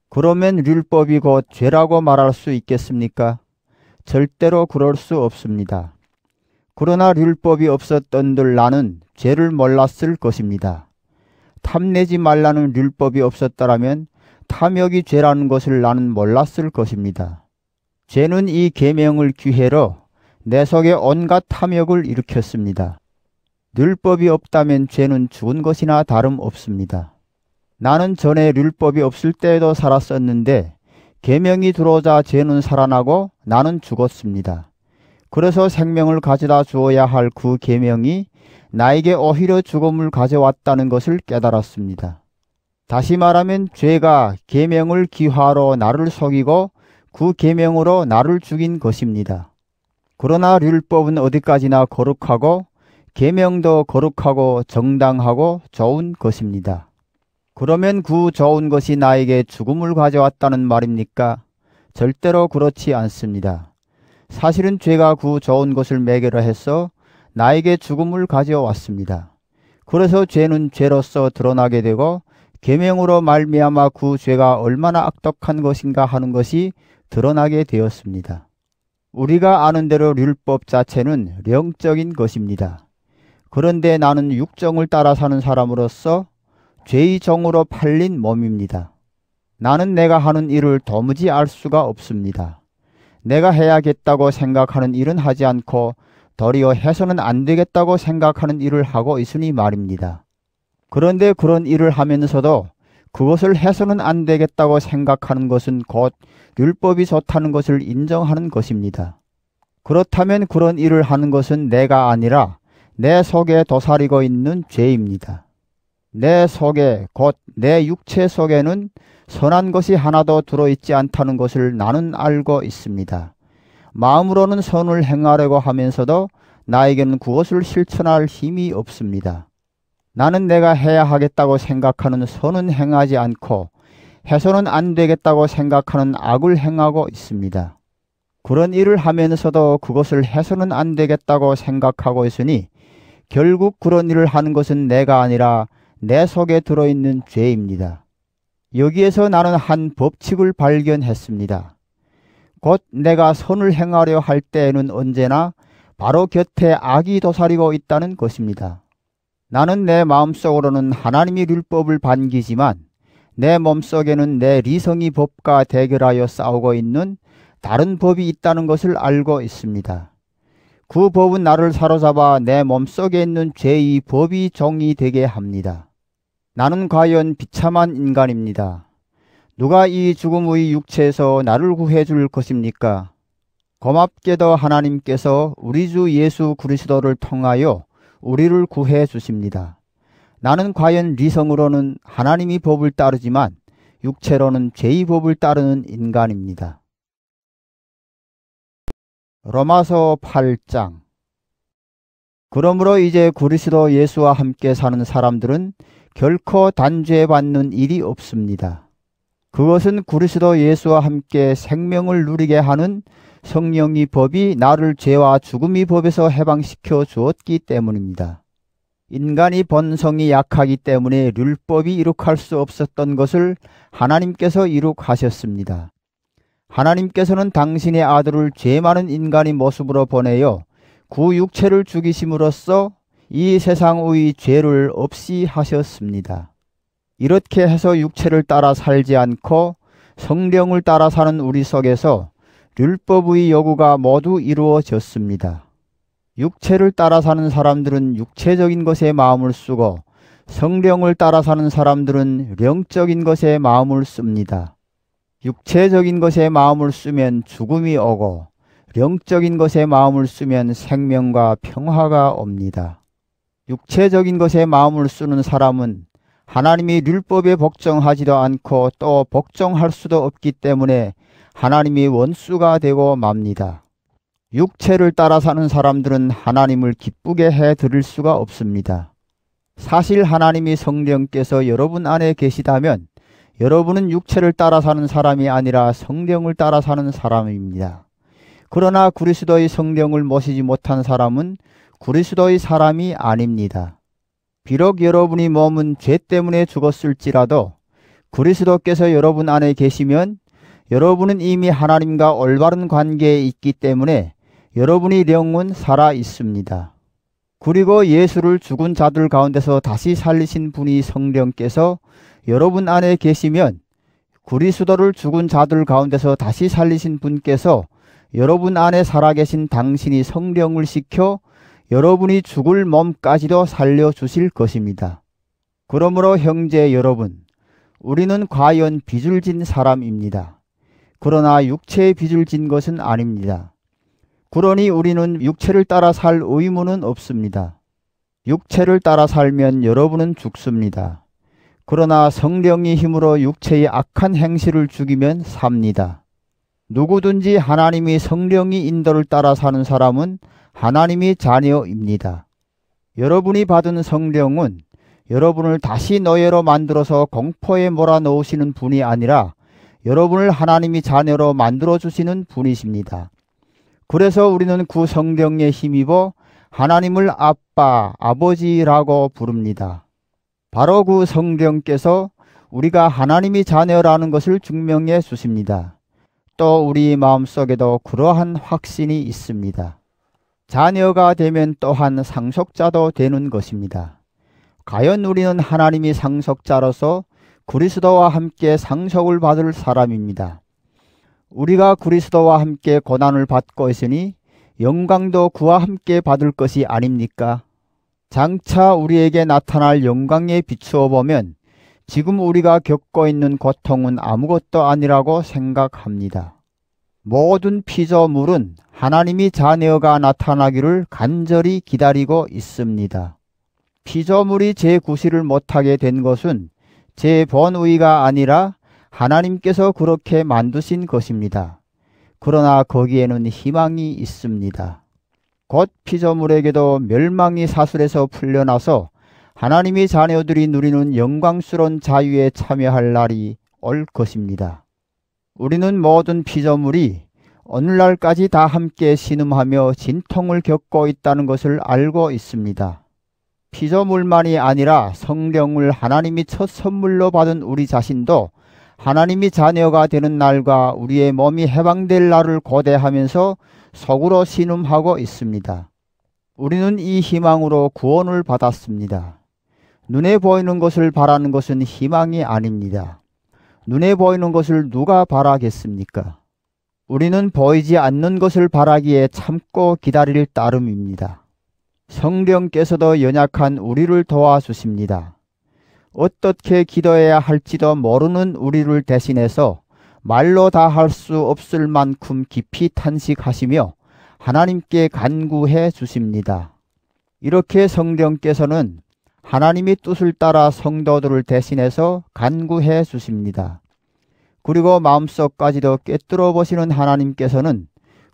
그러면 율법이 곧 죄라고 말할 수 있겠습니까? 절대로 그럴 수 없습니다. 그러나 율법이 없었던들 나는 죄를 몰랐을 것입니다. 탐내지 말라는 율법이 없었더라면 탐욕이 죄라는 것을 나는 몰랐을 것입니다. 죄는 이 계명을 기회로 내 속에 온갖 탐욕을 일으켰습니다. 율법이 없다면 죄는 죽은 것이나 다름없습니다. 나는 전에 율법이 없을 때에도 살았었는데 계명이 들어오자 죄는 살아나고 나는 죽었습니다. 그래서 생명을 가져다 주어야 할 그 계명이 나에게 오히려 죽음을 가져왔다는 것을 깨달았습니다. 다시 말하면 죄가 계명을 기화로 나를 속이고 그 계명으로 나를 죽인 것입니다. 그러나 율법은 어디까지나 거룩하고 계명도 거룩하고 정당하고 좋은 것입니다. 그러면 그 좋은 것이 나에게 죽음을 가져왔다는 말입니까? 절대로 그렇지 않습니다. 사실은 죄가 그 좋은 것을 매개로 해서 나에게 죽음을 가져왔습니다. 그래서 죄는 죄로서 드러나게 되고 계명으로 말미암아 그 죄가 얼마나 악독한 것인가 하는 것이 드러나게 되었습니다. 우리가 아는 대로 율법 자체는 영적인 것입니다. 그런데 나는 육정을 따라 사는 사람으로서 죄의 정으로 팔린 몸입니다. 나는 내가 하는 일을 도무지 알 수가 없습니다. 내가 해야겠다고 생각하는 일은 하지 않고 도리어 해서는 안 되겠다고 생각하는 일을 하고 있으니 말입니다. 그런데 그런 일을 하면서도 그것을 해서는 안 되겠다고 생각하는 것은 곧 율법이 좋다는 것을 인정하는 것입니다. 그렇다면 그런 일을 하는 것은 내가 아니라 내 속에 도사리고 있는 죄입니다. 내 속에 곧 내 육체 속에는 선한 것이 하나도 들어있지 않다는 것을 나는 알고 있습니다. 마음으로는 선을 행하려고 하면서도 나에게는 그것을 실천할 힘이 없습니다. 나는 내가 해야 하겠다고 생각하는 선은 행하지 않고 해서는 안 되겠다고 생각하는 악을 행하고 있습니다. 그런 일을 하면서도 그것을 해서는 안 되겠다고 생각하고 있으니 결국 그런 일을 하는 것은 내가 아니라 내 속에 들어있는 죄입니다. 여기에서 나는 한 법칙을 발견했습니다. 곧 내가 선을 행하려 할 때에는 언제나 바로 곁에 악이 도사리고 있다는 것입니다. 나는 내 마음속으로는 하나님의 율법을 반기지만 내 몸속에는 내 리성이 법과 대결하여 싸우고 있는 다른 법이 있다는 것을 알고 있습니다. 그 법은 나를 사로잡아 내 몸속에 있는 죄의 법이 종이 되게 합니다. 나는 과연 비참한 인간입니다. 누가 이 죽음의 육체에서 나를 구해줄 것입니까? 고맙게도 하나님께서 우리 주 예수 그리스도를 통하여 우리를 구해 주십니다. 나는 과연 리성으로는 하나님의 법을 따르지만 육체로는 죄의 법을 따르는 인간입니다. 로마서 8장. 그러므로 이제 그리스도 예수와 함께 사는 사람들은 결코 단죄받는 일이 없습니다. 그것은 그리스도 예수와 함께 생명을 누리게 하는 성령의 법이 나를 죄와 죽음의 법에서 해방시켜 주었기 때문입니다. 인간이 본성이 약하기 때문에 율법이 이룩할 수 없었던 것을 하나님께서 이룩하셨습니다. 하나님께서는 당신의 아들을 죄 많은 인간의 모습으로 보내어 그 육체를 죽이심으로써 이 세상의 죄를 없이 하셨습니다. 이렇게 해서 육체를 따라 살지 않고 성령을 따라 사는 우리 속에서 율법의 요구가 모두 이루어졌습니다. 육체를 따라 사는 사람들은 육체적인 것에 마음을 쓰고 성령을 따라 사는 사람들은 영적인 것에 마음을 씁니다. 육체적인 것에 마음을 쓰면 죽음이 오고 영적인 것에 마음을 쓰면 생명과 평화가 옵니다. 육체적인 것에 마음을 쓰는 사람은 하나님이 율법에 복종하지도 않고 또 복종할 수도 없기 때문에 하나님이 원수가 되고 맙니다. 육체를 따라 사는 사람들은 하나님을 기쁘게 해드릴 수가 없습니다. 사실 하나님이 성령께서 여러분 안에 계시다면 여러분은 육체를 따라 사는 사람이 아니라 성령을 따라 사는 사람입니다. 그러나 그리스도의 성령을 모시지 못한 사람은 그리스도의 사람이 아닙니다. 비록 여러분의 몸은 죄 때문에 죽었을지라도 그리스도께서 여러분 안에 계시면 여러분은 이미 하나님과 올바른 관계에 있기 때문에 여러분의 영은 살아 있습니다. 그리고 예수를 죽은 자들 가운데서 다시 살리신 분이 성령께서 여러분 안에 계시면 그리스도를 죽은 자들 가운데서 다시 살리신 분께서 여러분 안에 살아계신 당신이 성령을 시켜 여러분이 죽을 몸까지도 살려주실 것입니다. 그러므로 형제 여러분, 우리는 과연 빚을 진 사람입니다. 그러나 육체에 빚을 진 것은 아닙니다. 그러니 우리는 육체를 따라 살 의무는 없습니다. 육체를 따라 살면 여러분은 죽습니다. 그러나 성령의 힘으로 육체의 악한 행실을 죽이면 삽니다. 누구든지 하나님이 성령의 인도를 따라 사는 사람은 하나님의 자녀입니다. 여러분이 받은 성령은 여러분을 다시 노예로 만들어서 공포에 몰아넣으시는 분이 아니라 여러분을 하나님의 자녀로 만들어주시는 분이십니다. 그래서 우리는 그 성령에 힘입어 하나님을 아빠, 아버지라고 부릅니다. 바로 그 성령께서 우리가 하나님의 자녀라는 것을 증명해 주십니다. 또 우리 마음속에도 그러한 확신이 있습니다. 자녀가 되면 또한 상속자도 되는 것입니다. 과연 우리는 하나님이 상속자로서 그리스도와 함께 상속을 받을 사람입니다. 우리가 그리스도와 함께 고난을 받고 있으니 영광도 그와 함께 받을 것이 아닙니까? 장차 우리에게 나타날 영광에 비추어 보면 지금 우리가 겪고 있는 고통은 아무것도 아니라고 생각합니다. 모든 피조물은 하나님이 자녀가 나타나기를 간절히 기다리고 있습니다. 피조물이 제9시를 못하게 된 것은 제 본의가 아니라 하나님께서 그렇게 만드신 것입니다. 그러나 거기에는 희망이 있습니다. 곧 피조물에게도 멸망이 사슬에서 풀려나서 하나님의 자녀들이 누리는 영광스러운 자유에 참여할 날이 올 것입니다. 우리는 모든 피조물이 오늘날까지 다 함께 신음하며 진통을 겪고 있다는 것을 알고 있습니다. 피조물만이 아니라 성령을 하나님이 첫 선물로 받은 우리 자신도 하나님이 자녀가 되는 날과 우리의 몸이 해방될 날을 고대하면서 속으로 신음하고 있습니다. 우리는 이 희망으로 구원을 받았습니다. 눈에 보이는 것을 바라는 것은 희망이 아닙니다. 눈에 보이는 것을 누가 바라겠습니까? 우리는 보이지 않는 것을 바라기에 참고 기다릴 따름입니다. 성령께서도 연약한 우리를 도와주십니다. 어떻게 기도해야 할지도 모르는 우리를 대신해서 말로 다 할 수 없을 만큼 깊이 탄식하시며 하나님께 간구해 주십니다. 이렇게 성령께서는 하나님의 뜻을 따라 성도들을 대신해서 간구해 주십니다. 그리고 마음속까지도 꿰뚫어 보시는 하나님께서는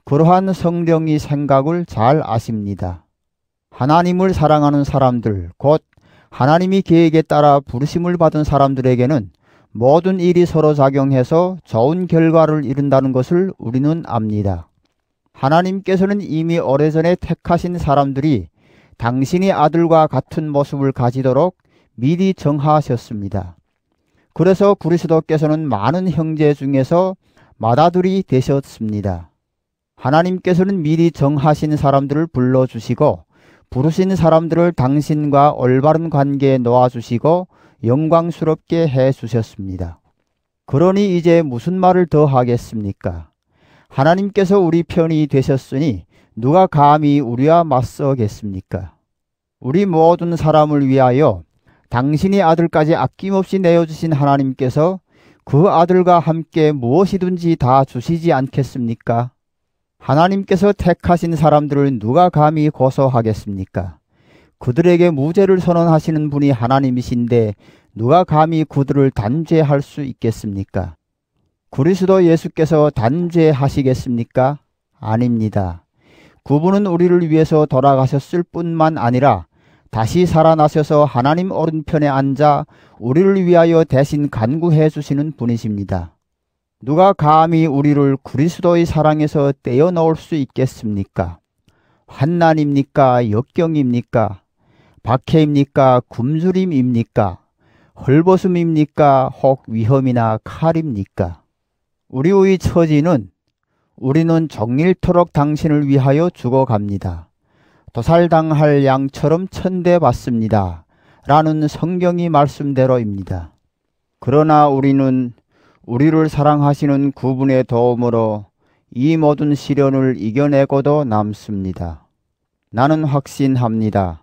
그러한 성령의 생각을 잘 아십니다. 하나님을 사랑하는 사람들, 곧 하나님의 계획에 따라 부르심을 받은 사람들에게는 모든 일이 서로 작용해서 좋은 결과를 이룬다는 것을 우리는 압니다. 하나님께서는 이미 오래전에 택하신 사람들이 당신의 아들과 같은 모습을 가지도록 미리 정하셨습니다. 그래서 그리스도께서는 많은 형제 중에서 맏아들이 되셨습니다. 하나님께서는 미리 정하신 사람들을 불러주시고 부르신 사람들을 당신과 올바른 관계에 놓아주시고 영광스럽게 해주셨습니다. 그러니 이제 무슨 말을 더 하겠습니까? 하나님께서 우리 편이 되셨으니 누가 감히 우리와 맞서겠습니까? 우리 모든 사람을 위하여 당신의 아들까지 아낌없이 내어주신 하나님께서 그 아들과 함께 무엇이든지 다 주시지 않겠습니까? 하나님께서 택하신 사람들을 누가 감히 고소하겠습니까? 그들에게 무죄를 선언하시는 분이 하나님이신데 누가 감히 그들을 단죄할 수 있겠습니까? 그리스도 예수께서 단죄하시겠습니까? 아닙니다. 그분은 우리를 위해서 돌아가셨을 뿐만 아니라 다시 살아나셔서 하나님 오른편에 앉아 우리를 위하여 대신 간구해 주시는 분이십니다. 누가 감히 우리를 그리스도의 사랑에서 떼어놓을 수 있겠습니까? 환난입니까? 역경입니까? 박해입니까? 굶주림입니까? 헐벗음입니까? 혹 위험이나 칼입니까? 우리의 처지는 우리는 종일토록 당신을 위하여 죽어갑니다. 도살당할 양처럼 천대받습니다. 라는 성경의 말씀대로입니다. 그러나 우리는 우리를 사랑하시는 그분의 도움으로 이 모든 시련을 이겨내고도 남습니다. 나는 확신합니다.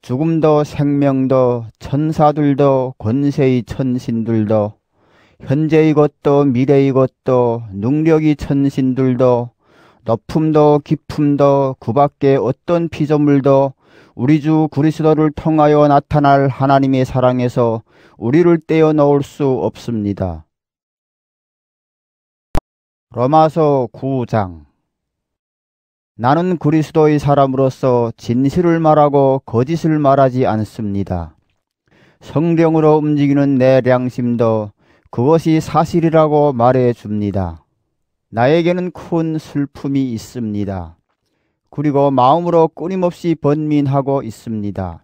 죽음도 생명도 천사들도 권세의 천신들도 현재의 것도 미래의 것도 능력의 천신들도 높음도 깊음도 그 밖에 어떤 피조물도 우리 주 그리스도를 통하여 나타날 하나님의 사랑에서 우리를 떼어놓을 수 없습니다. 로마서 9장. 나는 그리스도의 사람으로서 진실을 말하고 거짓을 말하지 않습니다. 성령으로 움직이는 내良심도 그것이 사실이라고 말해 줍니다. 나에게는 큰 슬픔이 있습니다. 그리고 마음으로 끊임없이 번민하고 있습니다.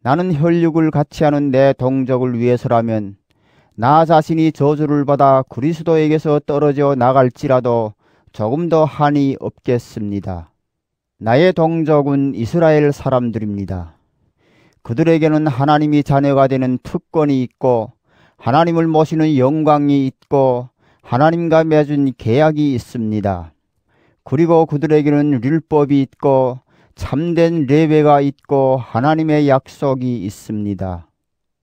나는 혈육을 같이 하는 내 동족을 위해서라면 나 자신이 저주를 받아 그리스도에게서 떨어져 나갈지라도 조금 더 한이 없겠습니다. 나의 동족은 이스라엘 사람들입니다. 그들에게는 하나님이 자녀가 되는 특권이 있고 하나님을 모시는 영광이 있고 하나님과 맺은 계약이 있습니다. 그리고 그들에게는 율법이 있고 참된 레베가 있고 하나님의 약속이 있습니다.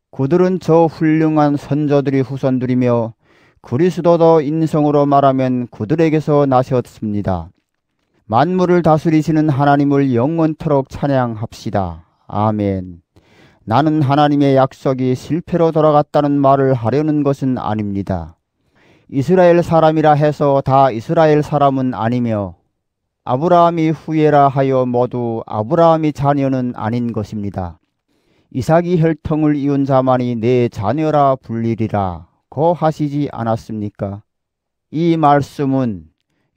그들은 저 훌륭한 선조들이 후손들이며 그리스도도 인성으로 말하면 그들에게서 나셨습니다. 만물을 다스리시는 하나님을 영원토록 찬양합시다. 아멘. 나는 하나님의 약속이 실패로 돌아갔다는 말을 하려는 것은 아닙니다. 이스라엘 사람이라 해서 다 이스라엘 사람은 아니며 아브라함이 후예라 하여 모두 아브라함이 자녀는 아닌 것입니다. 이삭이 혈통을 이은 자만이 내 자녀라 불리리라 고 하시지 않았습니까? 이 말씀은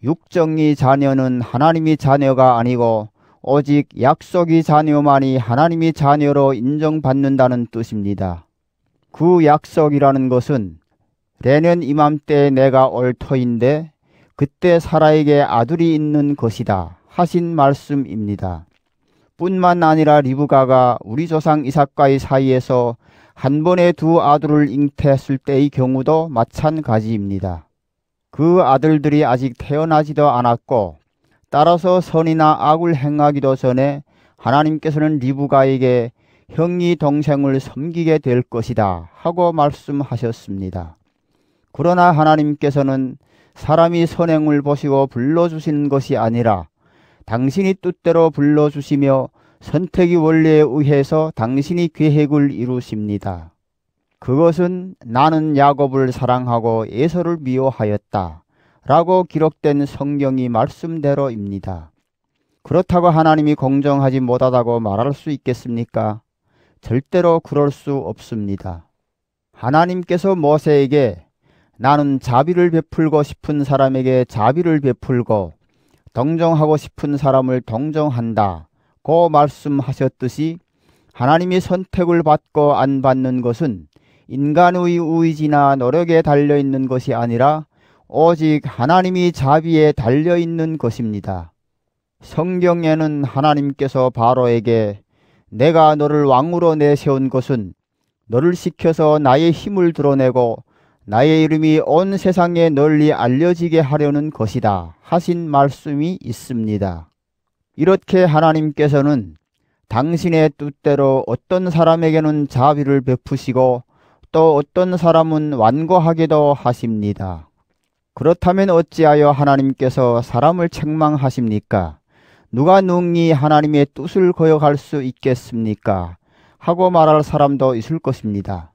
육정이 자녀는 하나님이 자녀가 아니고 오직 약속이 자녀만이 하나님이 자녀로 인정받는다는 뜻입니다. 그 약속이라는 것은 내년 이맘때 내가 올 터인데 그때 사라에게 아들이 있는 것이다 하신 말씀입니다. 뿐만 아니라 리브가가 우리 조상 이삭과의 사이에서 한 번에 두 아들을 잉태했을 때의 경우도 마찬가지입니다. 그 아들들이 아직 태어나지도 않았고 따라서 선이나 악을 행하기도 전에 하나님께서는 리브가에게 형이 동생을 섬기게 될 것이다 하고 말씀하셨습니다. 그러나 하나님께서는 사람이 선행을 보시고 불러주시는 것이 아니라 당신이 뜻대로 불러주시며 선택의 원리에 의해서 당신이 계획을 이루십니다. 그것은 나는 야곱을 사랑하고 에서를 미워하였다 라고 기록된 성경의 말씀대로입니다. 그렇다고 하나님이 공정하지 못하다고 말할 수 있겠습니까? 절대로 그럴 수 없습니다. 하나님께서 모세에게 나는 자비를 베풀고 싶은 사람에게 자비를 베풀고 동정하고 싶은 사람을 동정한다 고 말씀하셨듯이 하나님이 선택을 받고 안 받는 것은 인간의 의지나 노력에 달려있는 것이 아니라 오직 하나님이 자비에 달려있는 것입니다. 성경에는 하나님께서 바로에게 내가 너를 왕으로 내세운 것은 너를 시켜서 나의 힘을 드러내고 나의 이름이 온 세상에 널리 알려지게 하려는 것이다 하신 말씀이 있습니다. 이렇게 하나님께서는 당신의 뜻대로 어떤 사람에게는 자비를 베푸시고 또 어떤 사람은 완고하게도 하십니다. 그렇다면 어찌하여 하나님께서 사람을 책망하십니까? 누가 능히 하나님의 뜻을 거역할 수 있겠습니까? 하고 말할 사람도 있을 것입니다.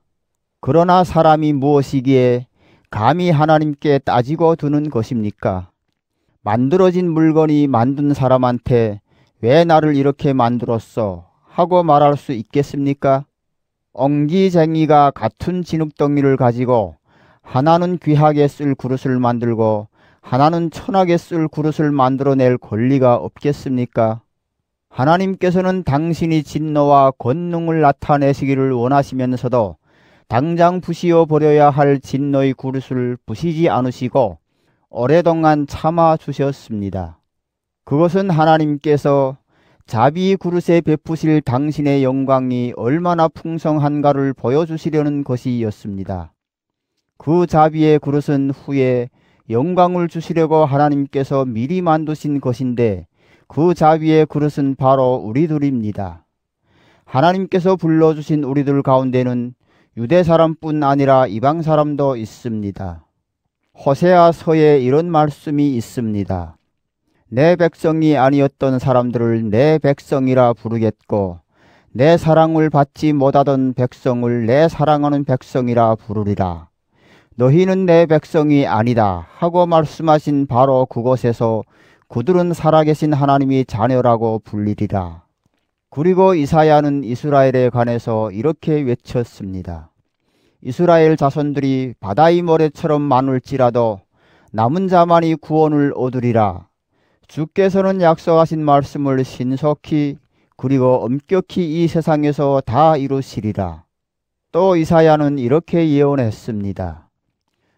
그러나 사람이 무엇이기에 감히 하나님께 따지고 두는 것입니까? 만들어진 물건이 만든 사람한테 왜 나를 이렇게 만들었어? 하고 말할 수 있겠습니까? 옹기쟁이가 같은 진흙덩이를 가지고 하나는 귀하게 쓸 그릇을 만들고 하나는 천하게 쓸 그릇을 만들어낼 권리가 없겠습니까? 하나님께서는 당신이 진노와 권능을 나타내시기를 원하시면서도 당장 부시어 버려야 할 진노의 그릇을 부시지 않으시고 오랫동안 참아 주셨습니다. 그것은 하나님께서 자비 그릇에 베푸실 당신의 영광이 얼마나 풍성한가를 보여주시려는 것이었습니다. 그 자비의 그릇은 후에 영광을 주시려고 하나님께서 미리 만드신 것인데 그 자비의 그릇은 바로 우리들입니다. 하나님께서 불러주신 우리들 가운데는 유대 사람뿐 아니라 이방 사람도 있습니다. 호세아서에 이런 말씀이 있습니다. 내 백성이 아니었던 사람들을 내 백성이라 부르겠고 내 사랑을 받지 못하던 백성을 내 사랑하는 백성이라 부르리라. 너희는 내 백성이 아니다 하고 말씀하신 바로 그곳에서 그들은 살아계신 하나님이 자녀라고 불리리라. 그리고 이사야는 이스라엘에 관해서 이렇게 외쳤습니다. 이스라엘 자손들이 바다의 모래처럼 많을지라도 남은 자만이 구원을 얻으리라. 주께서는 약속하신 말씀을 신속히 그리고 엄격히 이 세상에서 다 이루시리라. 또 이사야는 이렇게 예언했습니다.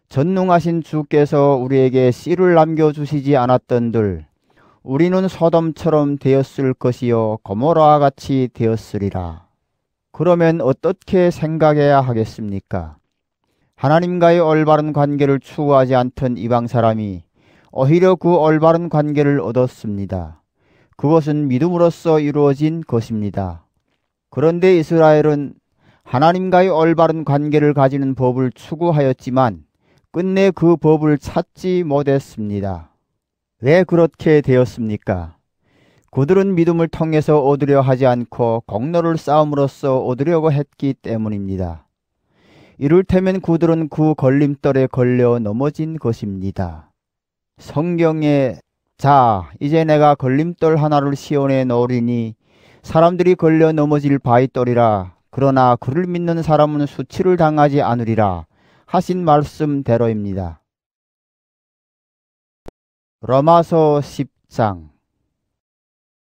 전능하신 주께서 우리에게 씨를 남겨주시지 않았던들 우리는 소돔처럼 되었을 것이요 고모라와 같이 되었으리라. 그러면 어떻게 생각해야 하겠습니까? 하나님과의 올바른 관계를 추구하지 않던 이방 사람이 오히려 그 올바른 관계를 얻었습니다. 그것은 믿음으로써 이루어진 것입니다. 그런데 이스라엘은 하나님과의 올바른 관계를 가지는 법을 추구하였지만 끝내 그 법을 찾지 못했습니다. 왜 그렇게 되었습니까? 그들은 믿음을 통해서 얻으려 하지 않고 공로를 쌓음으로써 얻으려고 했기 때문입니다. 이를테면 그들은 그 걸림돌에 걸려 넘어진 것입니다. 성경에 자, 이제 내가 걸림돌 하나를 시온에 놓으리니 사람들이 걸려 넘어질 바위돌이라. 그러나 그를 믿는 사람은 수치를 당하지 않으리라 하신 말씀대로입니다. 로마서 10장.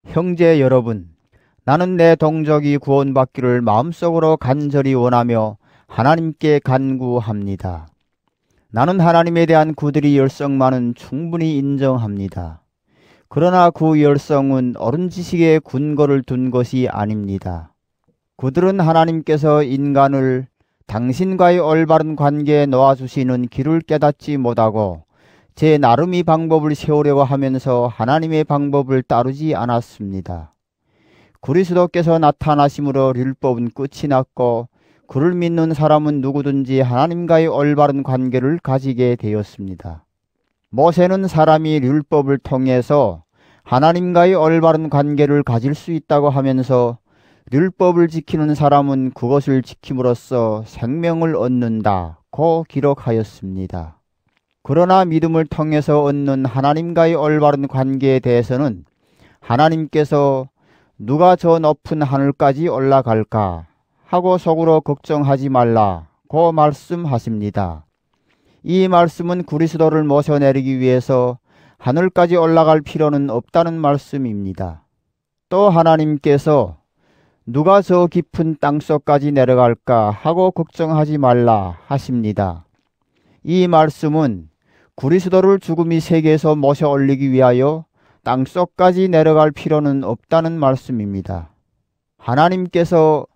형제 여러분, 나는 내 동족이 구원받기를 마음속으로 간절히 원하며 하나님께 간구합니다. 나는 하나님에 대한 그들이 열성만은 충분히 인정합니다. 그러나 그 열성은 옳은 지식에 근거를 둔 것이 아닙니다. 그들은 하나님께서 인간을 당신과의 올바른 관계에 놓아주시는 길을 깨닫지 못하고 제 나름의 방법을 세우려고 하면서 하나님의 방법을 따르지 않았습니다. 그리스도께서 나타나심으로 율법은 끝이 났고 그를 믿는 사람은 누구든지 하나님과의 올바른 관계를 가지게 되었습니다. 모세는 사람이 율법을 통해서 하나님과의 올바른 관계를 가질 수 있다고 하면서 율법을 지키는 사람은 그것을 지킴으로써 생명을 얻는다고 기록하였습니다. 그러나 믿음을 통해서 얻는 하나님과의 올바른 관계에 대해서는 하나님께서 누가 저 높은 하늘까지 올라갈까 하고 속으로 걱정하지 말라고 말씀하십니다. 이 말씀은 그리스도를 모셔내리기 위해서 하늘까지 올라갈 필요는 없다는 말씀입니다. 또 하나님께서 누가 저 깊은 땅속까지 내려갈까 하고 걱정하지 말라 하십니다. 이 말씀은 그리스도를 죽음의 세계에서 모셔 올리기 위하여 땅속까지 내려갈 필요는 없다는 말씀입니다. 하나님께서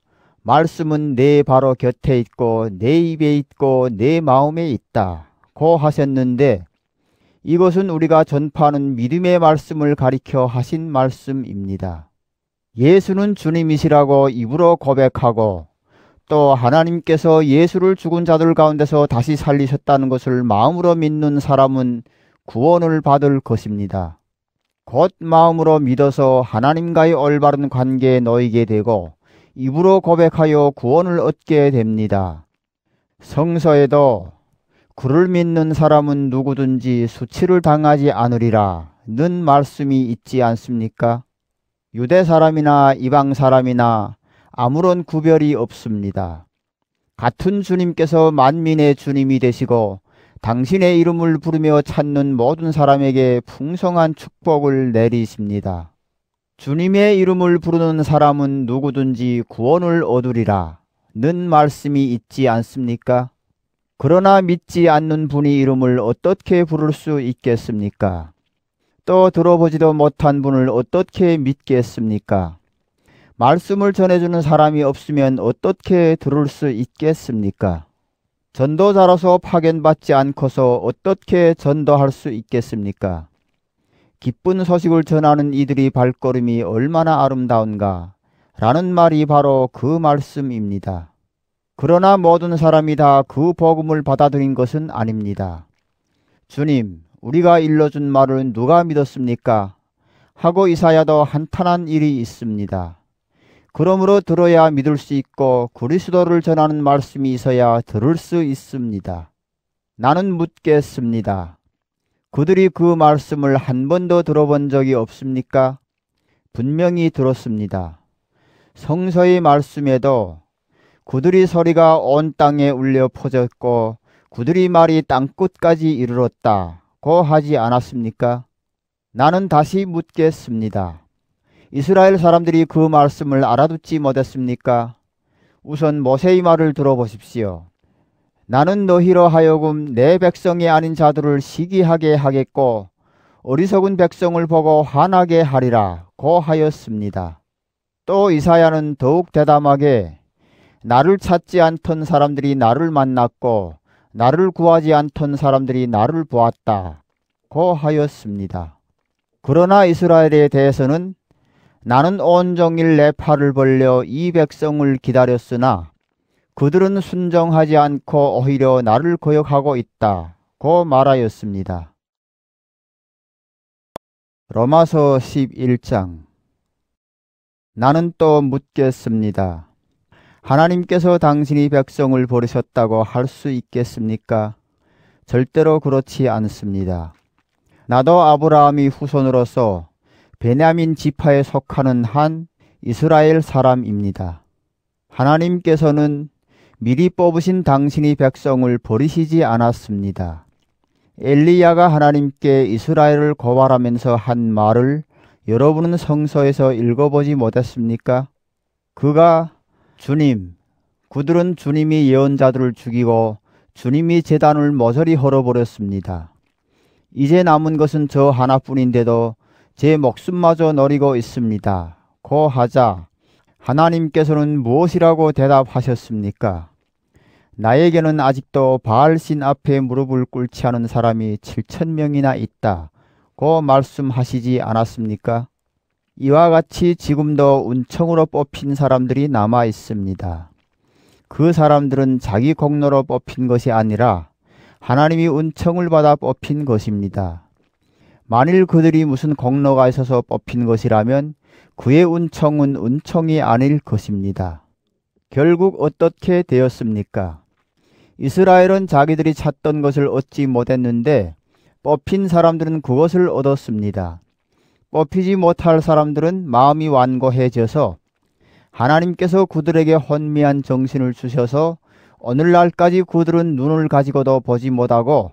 말씀은 내 바로 곁에 있고 내 입에 있고 내 마음에 있다고 하셨는데 이것은 우리가 전파하는 믿음의 말씀을 가리켜 하신 말씀입니다. 예수는 주님이시라고 입으로 고백하고 또 하나님께서 예수를 죽은 자들 가운데서 다시 살리셨다는 것을 마음으로 믿는 사람은 구원을 받을 것입니다. 곧 마음으로 믿어서 하나님과의 올바른 관계에 놓이게 되고 입으로 고백하여 구원을 얻게 됩니다. 성서에도 그를 믿는 사람은 누구든지 수치를 당하지 않으리라 는 말씀이 있지 않습니까? 유대 사람이나 이방 사람이나 아무런 구별이 없습니다. 같은 주님께서 만민의 주님이 되시고 당신의 이름을 부르며 찾는 모든 사람에게 풍성한 축복을 내리십니다. 주님의 이름을 부르는 사람은 누구든지 구원을 얻으리라 는 말씀이 있지 않습니까? 그러나 믿지 않는 분의 이름을 어떻게 부를 수 있겠습니까? 또 들어보지도 못한 분을 어떻게 믿겠습니까? 말씀을 전해주는 사람이 없으면 어떻게 들을 수 있겠습니까? 전도자로서 파견받지 않고서 어떻게 전도할 수 있겠습니까? 기쁜 소식을 전하는 이들이 발걸음이 얼마나 아름다운가 라는 말이 바로 그 말씀입니다. 그러나 모든 사람이 다 그 복음을 받아들인 것은 아닙니다. 주님, 우리가 일러준 말을 누가 믿었습니까? 하고 이사야도 한탄한 일이 있습니다. 그러므로 들어야 믿을 수 있고 그리스도를 전하는 말씀이 있어야 들을 수 있습니다. 나는 묻겠습니다. 그들이 그 말씀을 한 번도 들어본 적이 없습니까? 분명히 들었습니다. 성서의 말씀에도 그들이 소리가 온 땅에 울려 퍼졌고 그들이 말이 땅끝까지 이르렀다고 하지 않았습니까? 나는 다시 묻겠습니다. 이스라엘 사람들이 그 말씀을 알아듣지 못했습니까? 우선 모세의 말을 들어보십시오. 나는 너희로 하여금 내 백성이 아닌 자들을 시기하게 하겠고 어리석은 백성을 보고 화나게 하리라 고 하였습니다. 또 이사야는 더욱 대담하게 나를 찾지 않던 사람들이 나를 만났고 나를 구하지 않던 사람들이 나를 보았다 고 하였습니다. 그러나 이스라엘에 대해서는 나는 온종일 내 팔을 벌려 이 백성을 기다렸으나 그들은 순종하지 않고 오히려 나를 거역하고 있다 고 말하였습니다. 로마서 11장. 나는 또 묻겠습니다. 하나님께서 당신이 백성을 버리셨다고 할 수 있겠습니까? 절대로 그렇지 않습니다. 나도 아브라함이 후손으로서 베냐민 지파에 속하는 한 이스라엘 사람입니다. 하나님께서는 미리 뽑으신 당신이 백성을 버리시지 않았습니다. 엘리야가 하나님께 이스라엘을 고발하면서 한 말을 여러분은 성서에서 읽어보지 못했습니까? 그가 주님, 그들은 주님이 예언자들을 죽이고 주님이 제단을 모조리 헐어버렸습니다. 이제 남은 것은 저 하나뿐인데도 제 목숨마저 노리고 있습니다. 고 하자 하나님께서는 무엇이라고 대답하셨습니까? 나에게는 아직도 바알신 앞에 무릎을 꿇지 않은 사람이 7,000명이나 있다 고 말씀하시지 않았습니까? 이와 같이 지금도 은총으로 뽑힌 사람들이 남아 있습니다. 그 사람들은 자기 공로로 뽑힌 것이 아니라 하나님이 은총을 받아 뽑힌 것입니다. 만일 그들이 무슨 공로가 있어서 뽑힌 것이라면 그의 은총은 은총이 아닐 것입니다. 결국 어떻게 되었습니까? 이스라엘은 자기들이 찾던 것을 얻지 못했는데 뽑힌 사람들은 그것을 얻었습니다. 뽑히지 못할 사람들은 마음이 완고해져서 하나님께서 그들에게 혼미한 정신을 주셔서 오늘날까지 그들은 눈을 가지고도 보지 못하고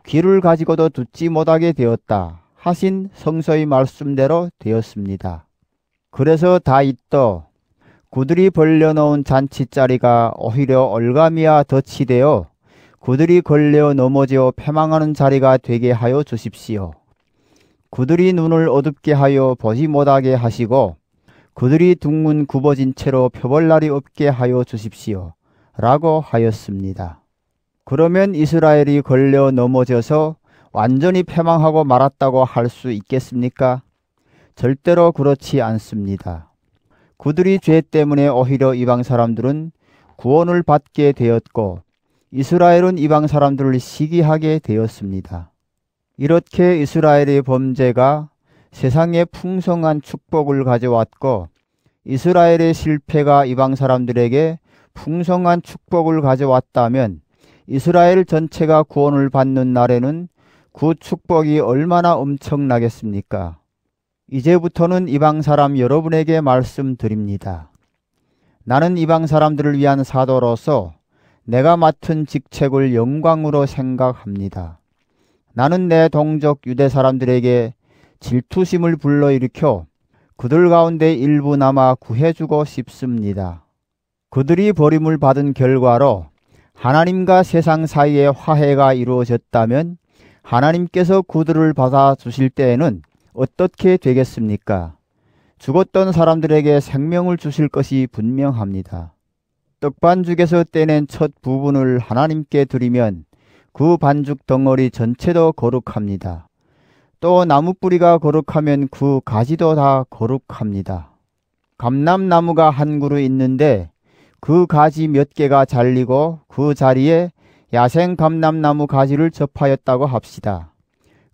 귀를 가지고도 듣지 못하게 되었다 하신 성서의 말씀대로 되었습니다. 그래서 다윗도 그들이 벌려놓은 잔치자리가 오히려 올가미와 덫이 되어 그들이 걸려 넘어져 패망하는 자리가 되게 하여 주십시오. 그들이 눈을 어둡게 하여 보지 못하게 하시고 그들이 둥근 굽어진 채로 펴볼 날이 없게 하여 주십시오. 라고 하였습니다. 그러면 이스라엘이 걸려 넘어져서 완전히 패망하고 말았다고 할 수 있겠습니까? 절대로 그렇지 않습니다. 그들이 죄 때문에 오히려 이방 사람들은 구원을 받게 되었고 이스라엘은 이방 사람들을 시기하게 되었습니다. 이렇게 이스라엘의 범죄가 세상에 풍성한 축복을 가져왔고 이스라엘의 실패가 이방 사람들에게 풍성한 축복을 가져왔다면 이스라엘 전체가 구원을 받는 날에는 그 축복이 얼마나 엄청나겠습니까? 이제부터는 이방 사람 여러분에게 말씀드립니다. 나는 이방 사람들을 위한 사도로서 내가 맡은 직책을 영광으로 생각합니다. 나는 내 동족 유대 사람들에게 질투심을 불러일으켜 그들 가운데 일부나마 구해주고 싶습니다. 그들이 버림을 받은 결과로 하나님과 세상 사이에 화해가 이루어졌다면 하나님께서 그들을 받아주실 때에는 어떻게 되겠습니까? 죽었던 사람들에게 생명을 주실 것이 분명합니다. 떡반죽에서 떼낸 첫 부분을 하나님께 드리면 그 반죽 덩어리 전체도 거룩합니다. 또 나무 뿌리가 거룩하면 그 가지도 다 거룩합니다. 감람나무가 한 그루 있는데 그 가지 몇 개가 잘리고 그 자리에 야생 감람나무 가지를 접하였다고 합시다.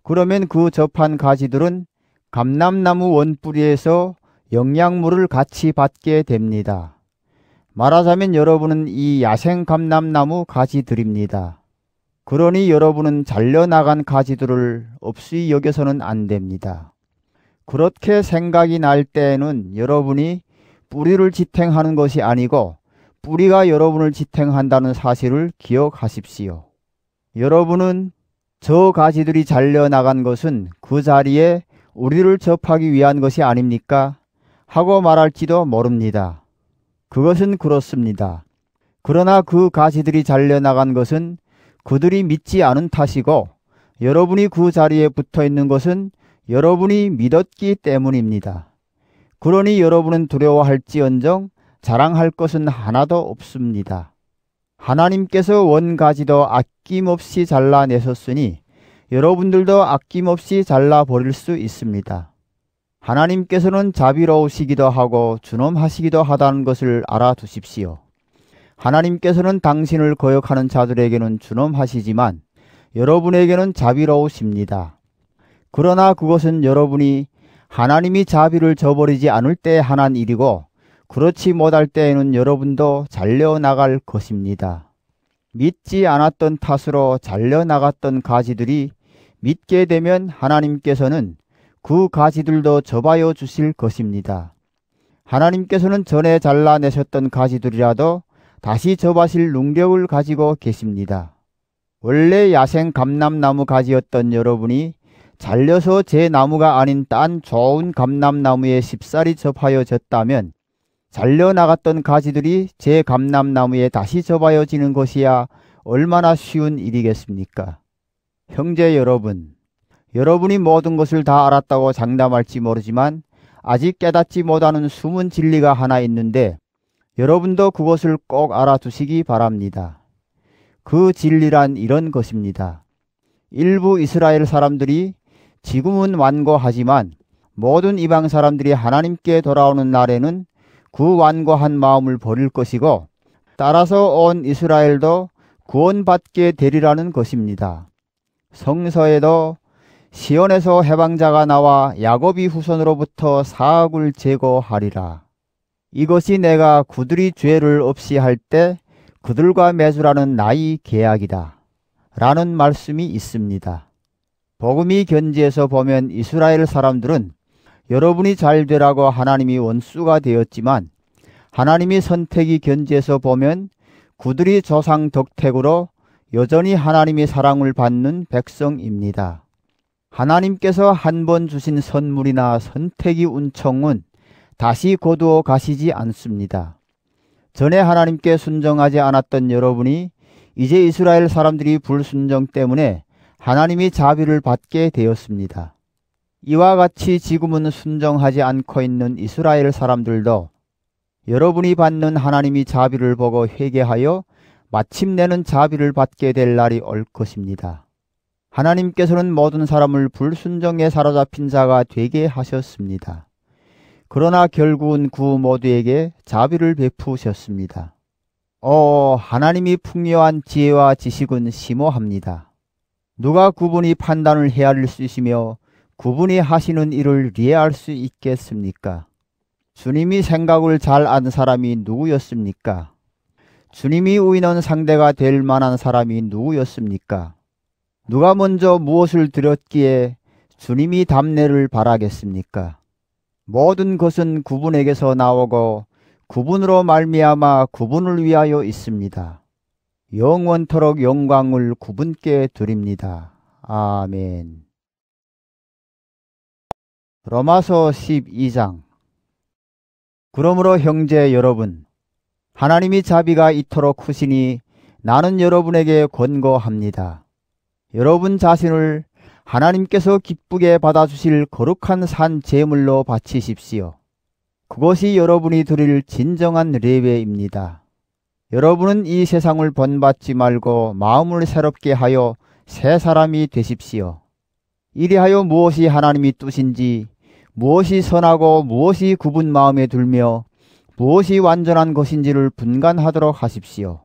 그러면 그 접한 가지들은 감람나무 원뿌리에서 영양물을 같이 받게 됩니다. 말하자면 여러분은 이 야생 감람나무 가지들입니다. 그러니 여러분은 잘려나간 가지들을 없이 여겨서는 안 됩니다. 그렇게 생각이 날 때에는 여러분이 뿌리를 지탱하는 것이 아니고 뿌리가 여러분을 지탱한다는 사실을 기억하십시오. 여러분은 저 가지들이 잘려나간 것은 그 자리에 우리를 접하기 위한 것이 아닙니까? 하고 말할지도 모릅니다. 그것은 그렇습니다. 그러나 그 가지들이 잘려나간 것은 그들이 믿지 않은 탓이고 여러분이 그 자리에 붙어 있는 것은 여러분이 믿었기 때문입니다. 그러니 여러분은 두려워할지언정 자랑할 것은 하나도 없습니다. 하나님께서 원가지도 아낌없이 잘라내셨으니 여러분들도 아낌없이 잘라버릴 수 있습니다. 하나님께서는 자비로우시기도 하고 준엄하시기도 하다는 것을 알아두십시오. 하나님께서는 당신을 거역하는 자들에게는 준엄하시지만 여러분에게는 자비로우십니다. 그러나 그것은 여러분이 하나님이 자비를 저버리지 않을 때 하는 일이고 그렇지 못할 때에는 여러분도 잘려나갈 것입니다. 믿지 않았던 탓으로 잘려나갔던 가지들이 믿게 되면 하나님께서는 그 가지들도 접하여 주실 것입니다. 하나님께서는 전에 잘라내셨던 가지들이라도 다시 접하실 능력을 가지고 계십니다. 원래 야생 감람나무 가지였던 여러분이 잘려서 제 나무가 아닌 딴 좋은 감람나무에 쉽사리 접하여졌다면 잘려나갔던 가지들이 제 감람나무에 다시 접하여지는 것이야 얼마나 쉬운 일이겠습니까? 형제 여러분, 여러분이 모든 것을 다 알았다고 장담할지 모르지만 아직 깨닫지 못하는 숨은 진리가 하나 있는데 여러분도 그것을 꼭 알아두시기 바랍니다. 그 진리란 이런 것입니다. 일부 이스라엘 사람들이 지금은 완고하지만 모든 이방 사람들이 하나님께 돌아오는 날에는 그 완고한 마음을 버릴 것이고 따라서 온 이스라엘도 구원받게 되리라는 것입니다. 성서에도 시온에서 해방자가 나와 야곱이 후손으로부터 사악을 제거하리라. 이것이 내가 그들이 죄를 없이 할 때 그들과 맺으라는 나의 계약이다. 라는 말씀이 있습니다. 복음이 견지에서 보면 이스라엘 사람들은 여러분이 잘 되라고 하나님이 원수가 되었지만 하나님이 선택이 견지에서 보면 그들이 조상 덕택으로 여전히 하나님의 사랑을 받는 백성입니다. 하나님께서 한 번 주신 선물이나 선택이 운총은 다시 거두어 가시지 않습니다. 전에 하나님께 순종하지 않았던 여러분이 이제 이스라엘 사람들이 불순종 때문에 하나님이 자비를 받게 되었습니다. 이와 같이 지금은 순종하지 않고 있는 이스라엘 사람들도 여러분이 받는 하나님이 자비를 보고 회개하여 마침내는 자비를 받게 될 날이 올 것입니다. 하나님께서는 모든 사람을 불순종에 사로잡힌 자가 되게 하셨습니다. 그러나 결국은 그 모두에게 자비를 베푸셨습니다. 하나님이 풍요한 지혜와 지식은 심오합니다. 누가 그분이 판단을 헤아릴 수 있으며 그분이 하시는 일을 이해할 수 있겠습니까? 주님이 생각을 잘 아는 사람이 누구였습니까? 주님이 의논 상대가 될 만한 사람이 누구였습니까? 누가 먼저 무엇을 드렸기에 주님이 답례를 바라겠습니까? 모든 것은 그분에게서 나오고 그분으로 말미암아 그분을 위하여 있습니다. 영원토록 영광을 그분께 드립니다. 아멘. 로마서 12장. 그러므로 형제 여러분, 하나님이 자비가 이토록 크시니 나는 여러분에게 권고합니다. 여러분 자신을 하나님께서 기쁘게 받아주실 거룩한 산 제물로 바치십시오. 그것이 여러분이 드릴 진정한 예배입니다. 여러분은 이 세상을 본받지 말고 마음을 새롭게 하여 새 사람이 되십시오. 이리하여 무엇이 하나님이 뜻인지, 무엇이 선하고 무엇이 굽은 마음에 들며 무엇이 완전한 것인지를 분간하도록 하십시오.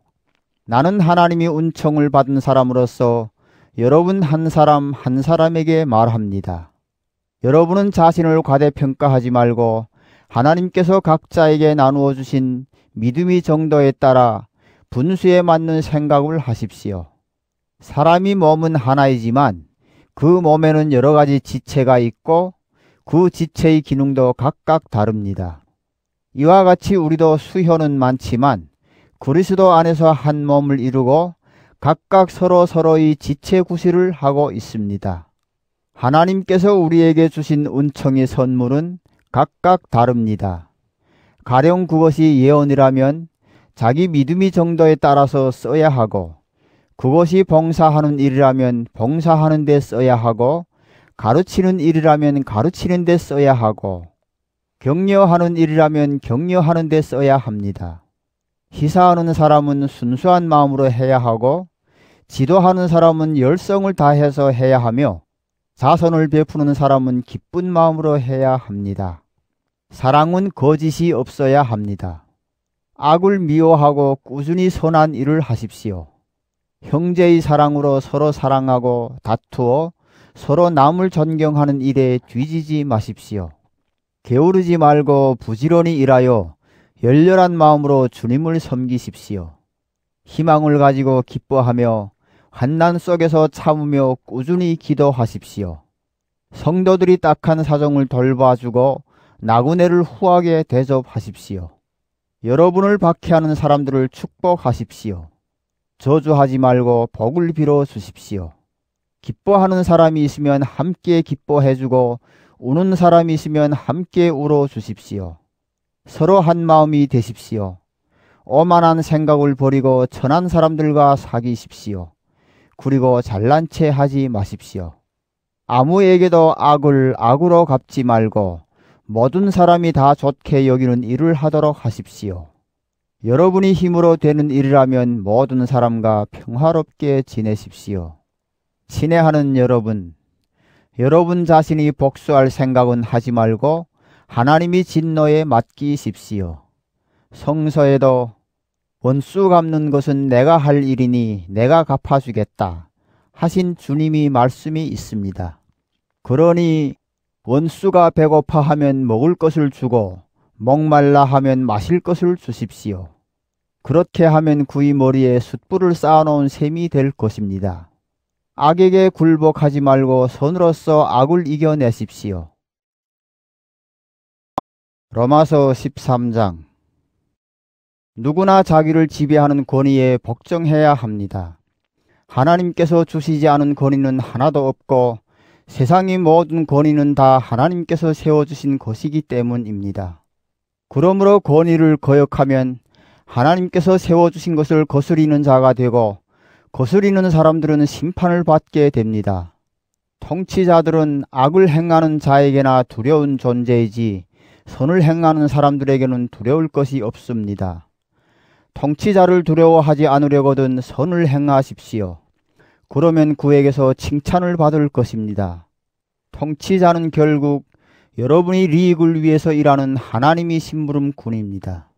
나는 하나님이 은총을 받은 사람으로서 여러분 한 사람 한 사람에게 말합니다. 여러분은 자신을 과대평가하지 말고 하나님께서 각자에게 나누어 주신 믿음의 정도에 따라 분수에 맞는 생각을 하십시오. 사람이 몸은 하나이지만 그 몸에는 여러 가지 지체가 있고 그 지체의 기능도 각각 다릅니다. 이와 같이 우리도 수효는 많지만 그리스도 안에서 한 몸을 이루고 각각 서로의 지체 구실을 하고 있습니다. 하나님께서 우리에게 주신 은총의 선물은 각각 다릅니다. 가령 그것이 예언이라면 자기 믿음의 정도에 따라서 써야 하고, 그것이 봉사하는 일이라면 봉사하는 데 써야 하고, 가르치는 일이라면 가르치는 데 써야 하고 격려하는 일이라면 격려하는 데 써야 합니다. 희사하는 사람은 순수한 마음으로 해야 하고 지도하는 사람은 열성을 다해서 해야 하며 자선을 베푸는 사람은 기쁜 마음으로 해야 합니다. 사랑은 거짓이 없어야 합니다. 악을 미워하고 꾸준히 선한 일을 하십시오. 형제의 사랑으로 서로 사랑하고 다투어 서로 남을 존경하는 일에 뒤지지 마십시오. 게으르지 말고 부지런히 일하여 열렬한 마음으로 주님을 섬기십시오. 희망을 가지고 기뻐하며 환난 속에서 참으며 꾸준히 기도하십시오. 성도들이 딱한 사정을 돌봐주고 나그네를 후하게 대접하십시오. 여러분을 박해하는 사람들을 축복하십시오. 저주하지 말고 복을 빌어 주십시오. 기뻐하는 사람이 있으면 함께 기뻐해주고 우는 사람이 있으면 함께 울어주십시오. 서로 한 마음이 되십시오. 오만한 생각을 버리고 천한 사람들과 사귀십시오. 그리고 잘난 체 하지 마십시오. 아무에게도 악을 악으로 갚지 말고 모든 사람이 다 좋게 여기는 일을 하도록 하십시오. 여러분이 힘으로 되는 일이라면 모든 사람과 평화롭게 지내십시오. 친애하는 여러분 자신이 복수할 생각은 하지 말고 하나님이 진노에 맡기십시오. 성서에도 원수 갚는 것은 내가 할 일이니 내가 갚아주겠다 하신 주님이 말씀이 있습니다. 그러니 원수가 배고파하면 먹을 것을 주고 목말라 하면 마실 것을 주십시오. 그렇게 하면 그의 머리에 숯불을 쌓아놓은 셈이 될 것입니다. 악에게 굴복하지 말고 선으로서 악을 이겨내십시오. 로마서 13장. 누구나 자기를 지배하는 권위에 복종해야 합니다. 하나님께서 주시지 않은 권위는 하나도 없고 세상의 모든 권위는 다 하나님께서 세워주신 것이기 때문입니다. 그러므로 권위를 거역하면 하나님께서 세워주신 것을 거스리는 자가 되고 거스리는 사람들은 심판을 받게 됩니다. 통치자들은 악을 행하는 자에게나 두려운 존재이지 선을 행하는 사람들에게는 두려울 것이 없습니다. 통치자를 두려워하지 않으려거든 선을 행하십시오. 그러면 그에게서 칭찬을 받을 것입니다. 통치자는 결국 여러분이 리익을 위해서 일하는 하나님이 심부름 군입니다.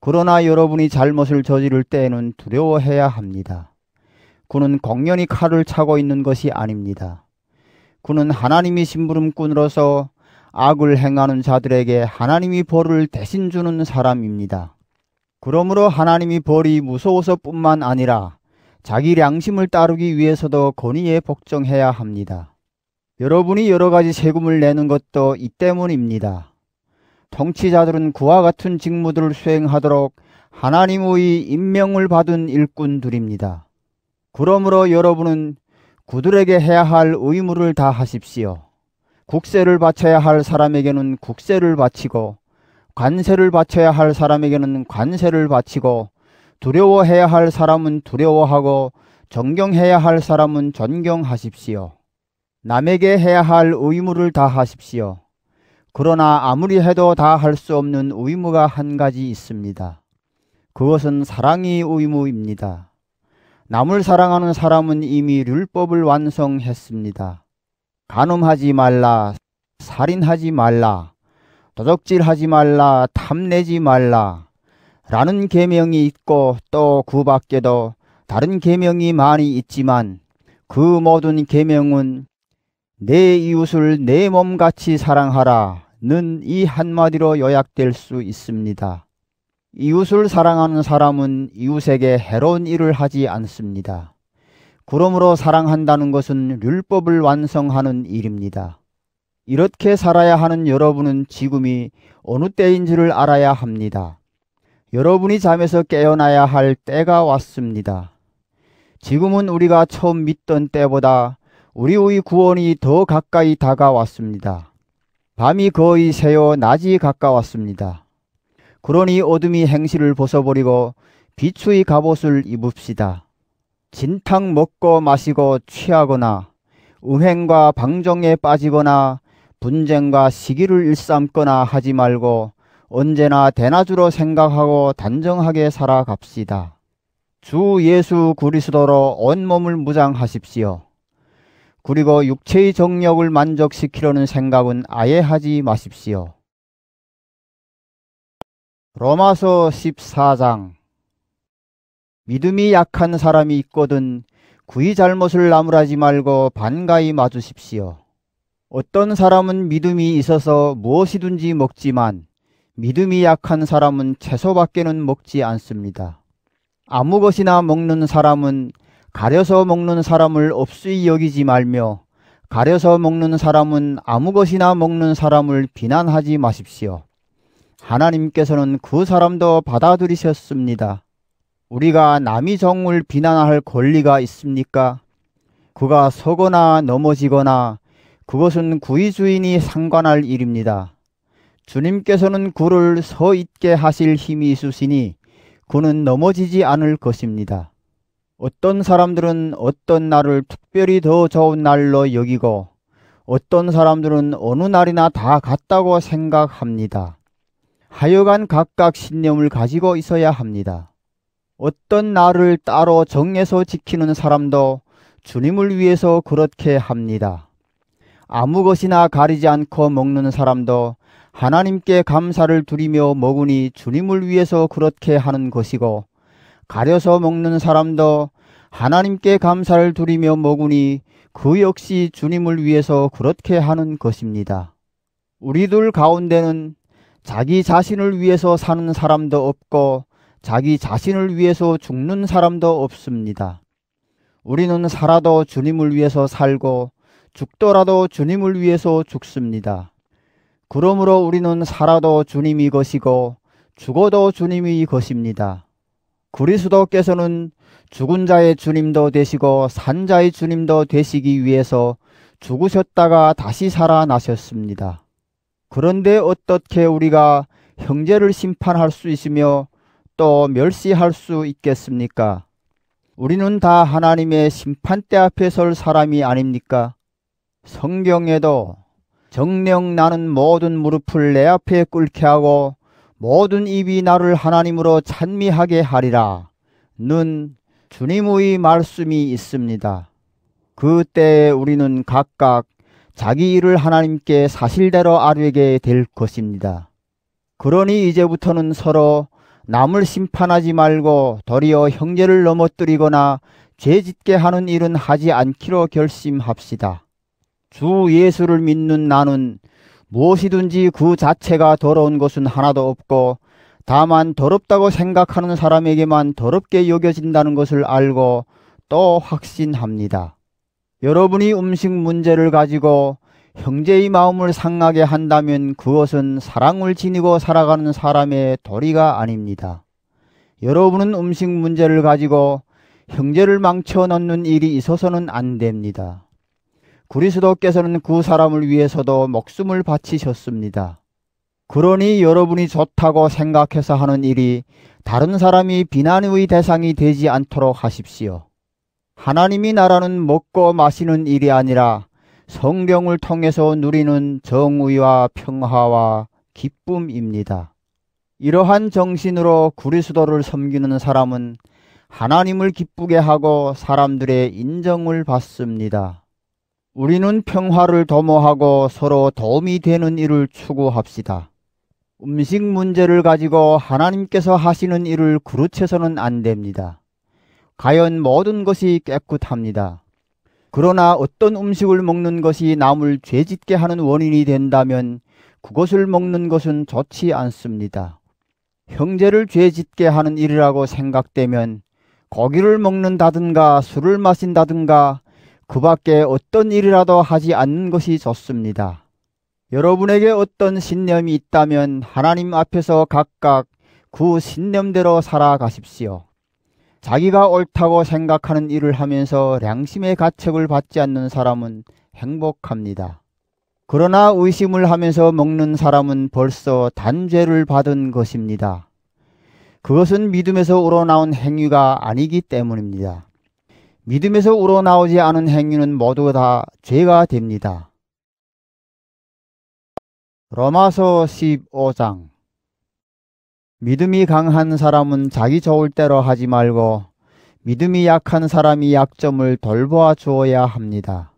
그러나 여러분이 잘못을 저지를 때에는 두려워해야 합니다. 그는 공연히 칼을 차고 있는 것이 아닙니다. 그는 하나님이 심부름꾼으로서 악을 행하는 자들에게 하나님이 벌을 대신 주는 사람입니다. 그러므로 하나님이 벌이 무서워서 뿐만 아니라 자기 양심을 따르기 위해서도 권위에 복종해야 합니다. 여러분이 여러 가지 세금을 내는 것도 이 때문입니다. 통치자들은 그와 같은 직무들을 수행하도록 하나님의 임명을 받은 일꾼들입니다. 그러므로 여러분은 그들에게 해야 할 의무를 다 하십시오. 국세를 바쳐야 할 사람에게는 국세를 바치고 관세를 바쳐야 할 사람에게는 관세를 바치고 두려워해야 할 사람은 두려워하고 존경해야 할 사람은 존경하십시오. 남에게 해야 할 의무를 다 하십시오. 그러나 아무리 해도 다 할 수 없는 의무가 한 가지 있습니다. 그것은 사랑의 의무입니다. 남을 사랑하는 사람은 이미 율법을 완성했습니다. 간음하지 말라, 살인하지 말라, 도적질하지 말라, 탐내지 말라 라는 계명이 있고 또 그 밖에도 다른 계명이 많이 있지만 그 모든 계명은 내 이웃을 내 몸같이 사랑하라는 이 한마디로 요약될 수 있습니다. 이웃을 사랑하는 사람은 이웃에게 해로운 일을 하지 않습니다. 그러므로 사랑한다는 것은 율법을 완성하는 일입니다. 이렇게 살아야 하는 여러분은 지금이 어느 때인지를 알아야 합니다. 여러분이 잠에서 깨어나야 할 때가 왔습니다. 지금은 우리가 처음 믿던 때보다 우리의 구원이 더 가까이 다가왔습니다. 밤이 거의 새어 낮이 가까웠습니다. 그러니 어둠이 행실을 벗어버리고 비추의 갑옷을 입읍시다. 진탕 먹고 마시고 취하거나 음행과 방종에 빠지거나 분쟁과 시기를 일삼거나 하지 말고 언제나 대낮으로 생각하고 단정하게 살아갑시다. 주 예수 그리스도로 온몸을 무장하십시오. 그리고 육체의 정욕을 만족시키려는 생각은 아예 하지 마십시오. 로마서 14장. 믿음이 약한 사람이 있거든 그의 잘못을 나무라지 말고 반가이 맞으십시오. 어떤 사람은 믿음이 있어서 무엇이든지 먹지만 믿음이 약한 사람은 채소밖에는 먹지 않습니다. 아무 것이나 먹는 사람은 가려서 먹는 사람을 없이 여기지 말며 가려서 먹는 사람은 아무 것이나 먹는 사람을 비난하지 마십시오. 하나님께서는 그 사람도 받아들이셨습니다. 우리가 남의 종을 비난할 권리가 있습니까? 그가 서거나 넘어지거나 그것은 그의 주인이 상관할 일입니다. 주님께서는 그를 서 있게 하실 힘이 있으시니 그는 넘어지지 않을 것입니다. 어떤 사람들은 어떤 날을 특별히 더 좋은 날로 여기고 어떤 사람들은 어느 날이나 다 같다고 생각합니다. 하여간 각각 신념을 가지고 있어야 합니다. 어떤 날을 따로 정해서 지키는 사람도 주님을 위해서 그렇게 합니다. 아무 것이나 가리지 않고 먹는 사람도 하나님께 감사를 드리며 먹으니 주님을 위해서 그렇게 하는 것이고 가려서 먹는 사람도 하나님께 감사를 드리며 먹으니 그 역시 주님을 위해서 그렇게 하는 것입니다. 우리들 가운데는 자기 자신을 위해서 사는 사람도 없고 자기 자신을 위해서 죽는 사람도 없습니다. 우리는 살아도 주님을 위해서 살고 죽더라도 주님을 위해서 죽습니다. 그러므로 우리는 살아도 주님이 것이고 죽어도 주님이 것입니다. 그리스도께서는 죽은 자의 주님도 되시고 산 자의 주님도 되시기 위해서 죽으셨다가 다시 살아나셨습니다. 그런데 어떻게 우리가 형제를 심판할 수 있으며 또 멸시할 수 있겠습니까? 우리는 다 하나님의 심판대 앞에 설 사람이 아닙니까? 성경에도 정녕 나는 모든 무릎을 내 앞에 꿇게 하고 모든 입이 나를 하나님으로 찬미하게 하리라 는 주님의 말씀이 있습니다. 그때에 우리는 각각 자기 일을 하나님께 사실대로 아뢰게 될 것입니다. 그러니 이제부터는 서로 남을 심판하지 말고 도리어 형제를 넘어뜨리거나 죄짓게 하는 일은 하지 않기로 결심합시다. 주 예수를 믿는 나는 무엇이든지 그 자체가 더러운 것은 하나도 없고 다만 더럽다고 생각하는 사람에게만 더럽게 여겨진다는 것을 알고 또 확신합니다. 여러분이 음식 문제를 가지고 형제의 마음을 상하게 한다면 그것은 사랑을 지니고 살아가는 사람의 도리가 아닙니다. 여러분은 음식 문제를 가지고 형제를 망쳐놓는 일이 있어서는 안 됩니다. 그리스도께서는 그 사람을 위해서도 목숨을 바치셨습니다. 그러니 여러분이 좋다고 생각해서 하는 일이 다른 사람이 비난의 대상이 되지 않도록 하십시오. 하나님이 나라는 먹고 마시는 일이 아니라 성령을 통해서 누리는 정의와 평화와 기쁨입니다. 이러한 정신으로 그리스도를 섬기는 사람은 하나님을 기쁘게 하고 사람들의 인정을 받습니다. 우리는 평화를 도모하고 서로 도움이 되는 일을 추구합시다. 음식 문제를 가지고 하나님께서 하시는 일을 그르쳐서는 안 됩니다. 가연 모든 것이 깨끗합니다. 그러나 어떤 음식을 먹는 것이 남을 죄짓게 하는 원인이 된다면 그것을 먹는 것은 좋지 않습니다. 형제를 죄짓게 하는 일이라고 생각되면 고기를 먹는다든가 술을 마신다든가 그 밖에 어떤 일이라도 하지 않는 것이 좋습니다. 여러분에게 어떤 신념이 있다면 하나님 앞에서 각각 그 신념대로 살아가십시오. 자기가 옳다고 생각하는 일을 하면서良심의 가책을 받지 않는 사람은 행복합니다. 그러나 의심을 하면서 먹는 사람은 벌써 단죄를 받은 것입니다. 그것은 믿음에서 우러나온 행위가 아니기 때문입니다. 믿음에서 우러나오지 않은 행위는 모두 다 죄가 됩니다. 로마서 15장. 믿음이 강한 사람은 자기 좋을 대로 하지 말고 믿음이 약한 사람이 약점을 돌보아 주어야 합니다.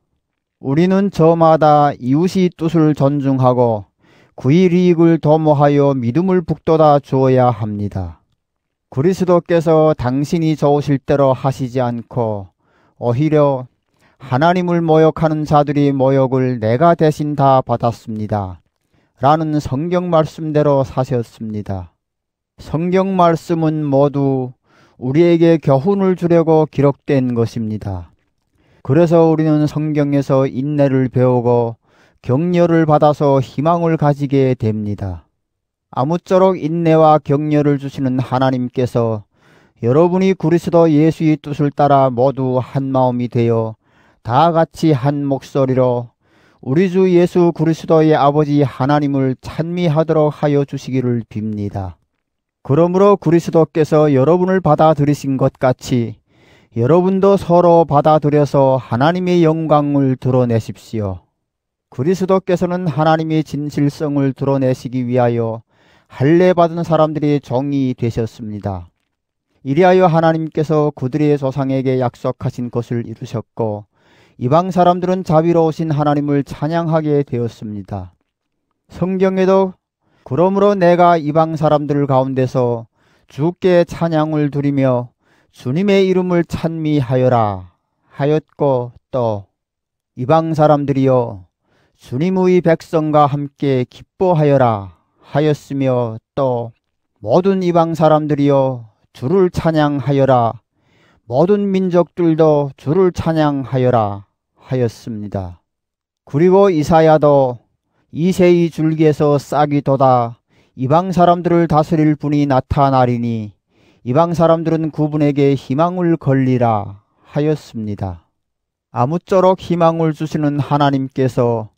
우리는 저마다 이웃이 뜻을 존중하고 구의 이익을 도모하여 믿음을 북돋아 주어야 합니다. 그리스도께서 당신이 좋으실 대로 하시지 않고 오히려 하나님을 모욕하는 자들의 모욕을 내가 대신 다 받았습니다. 라는 성경 말씀대로 사셨습니다. 성경 말씀은 모두 우리에게 교훈을 주려고 기록된 것입니다. 그래서 우리는 성경에서 인내를 배우고 격려를 받아서 희망을 가지게 됩니다. 아무쪼록 인내와 격려를 주시는 하나님께서 여러분이 그리스도 예수의 뜻을 따라 모두 한 마음이 되어 다 같이 한 목소리로 우리 주 예수 그리스도의 아버지 하나님을 찬미하도록 하여 주시기를 빕니다. 그러므로 그리스도께서 여러분을 받아들이신 것 같이 여러분도 서로 받아들여서 하나님의 영광을 드러내십시오. 그리스도께서는 하나님의 진실성을 드러내시기 위하여 할례받은 사람들의 종이 되셨습니다. 이리하여 하나님께서 그들의 조상에게 약속하신 것을 이루셨고 이방 사람들은 자비로우신 하나님을 찬양하게 되었습니다. 성경에도 그러므로 내가 이방 사람들 가운데서 주께 찬양을 드리며 주님의 이름을 찬미하여라 하였고 또 이방 사람들이여 주님의 백성과 함께 기뻐하여라 하였으며 또 모든 이방 사람들이여 주를 찬양하여라 모든 민족들도 주를 찬양하여라 하였습니다. 그리고 이사야도 이새의 줄기에서 싹이 돋아 이방 사람들을 다스릴 분이 나타나리니 이방 사람들은 그분에게 희망을 걸리라 하였습니다. 아무쪼록 희망을 주시는 하나님께서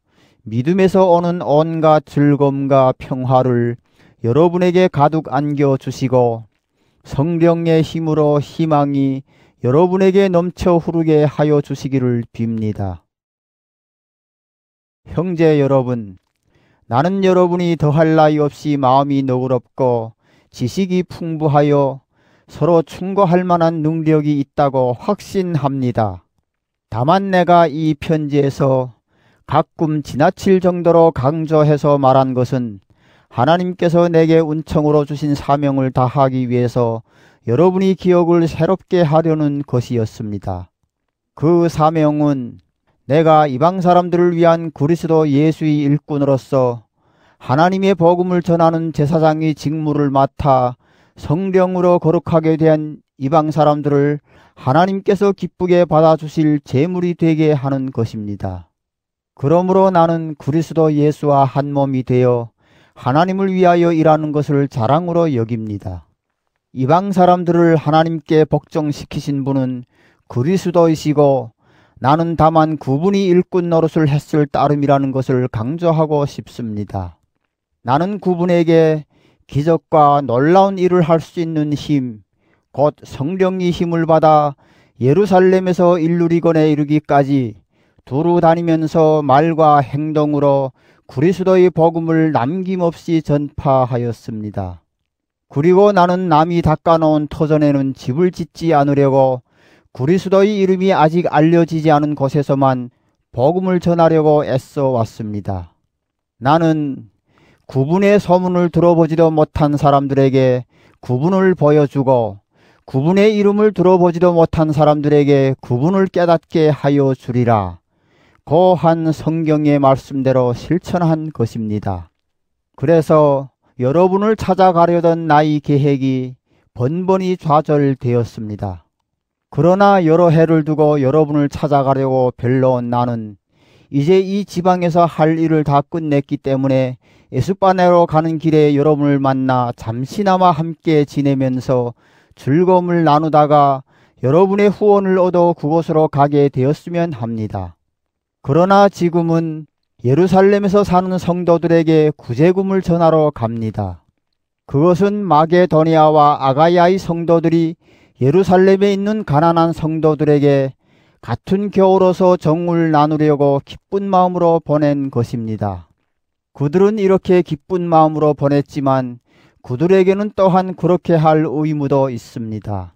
믿음에서 오는 온갖 즐거움과 평화를 여러분에게 가득 안겨주시고 성령의 힘으로 희망이 여러분에게 넘쳐 흐르게 하여 주시기를 빕니다. 형제 여러분, 나는 여러분이 더할 나위 없이 마음이 너그럽고 지식이 풍부하여 서로 충고할 만한 능력이 있다고 확신합니다. 다만 내가 이 편지에서 가끔 지나칠 정도로 강조해서 말한 것은 하나님께서 내게 은총으로 주신 사명을 다하기 위해서 여러분이 기억을 새롭게 하려는 것이었습니다. 그 사명은 내가 이방 사람들을 위한 그리스도 예수의 일꾼으로서 하나님의 복음을 전하는 제사장의 직무를 맡아 성령으로 거룩하게 된 이방 사람들을 하나님께서 기쁘게 받아주실 제물이 되게 하는 것입니다. 그러므로 나는 그리스도 예수와 한 몸이 되어 하나님을 위하여 일하는 것을 자랑으로 여깁니다. 이방 사람들을 하나님께 복종시키신 분은 그리스도이시고 나는 다만 그분이 일꾼 노릇을 했을 따름이라는 것을 강조하고 싶습니다. 나는 그분에게 기적과 놀라운 일을 할 수 있는 힘, 곧 성령의 힘을 받아 예루살렘에서 일루리건에 이르기까지 두루 다니면서 말과 행동으로 그리스도의 복음을 남김없이 전파하였습니다. 그리고 나는 남이 닦아놓은 터전에는 집을 짓지 않으려고 그리스도의 이름이 아직 알려지지 않은 곳에서만 복음을 전하려고 애써 왔습니다. 나는 그분의 소문을 들어보지도 못한 사람들에게 그분을 보여주고 그분의 이름을 들어보지도 못한 사람들에게 그분을 깨닫게 하여 주리라. 고한 성경의 말씀대로 실천한 것입니다. 그래서 여러분을 찾아가려던 나의 계획이 번번이 좌절되었습니다. 그러나 여러 해를 두고 여러분을 찾아가려고 별러온 나는 이제 이 지방에서 할 일을 다 끝냈기 때문에 에스파네로 가는 길에 여러분을 만나 잠시나마 함께 지내면서 즐거움을 나누다가 여러분의 후원을 얻어 그곳으로 가게 되었으면 합니다. 그러나 지금은 예루살렘에서 사는 성도들에게 구제금을 전하러 갑니다. 그것은 마게도니아와 아가야의 성도들이 예루살렘에 있는 가난한 성도들에게 같은 겨울로서 정을 나누려고 기쁜 마음으로 보낸 것입니다. 그들은 이렇게 기쁜 마음으로 보냈지만 그들에게는 또한 그렇게 할 의무도 있습니다.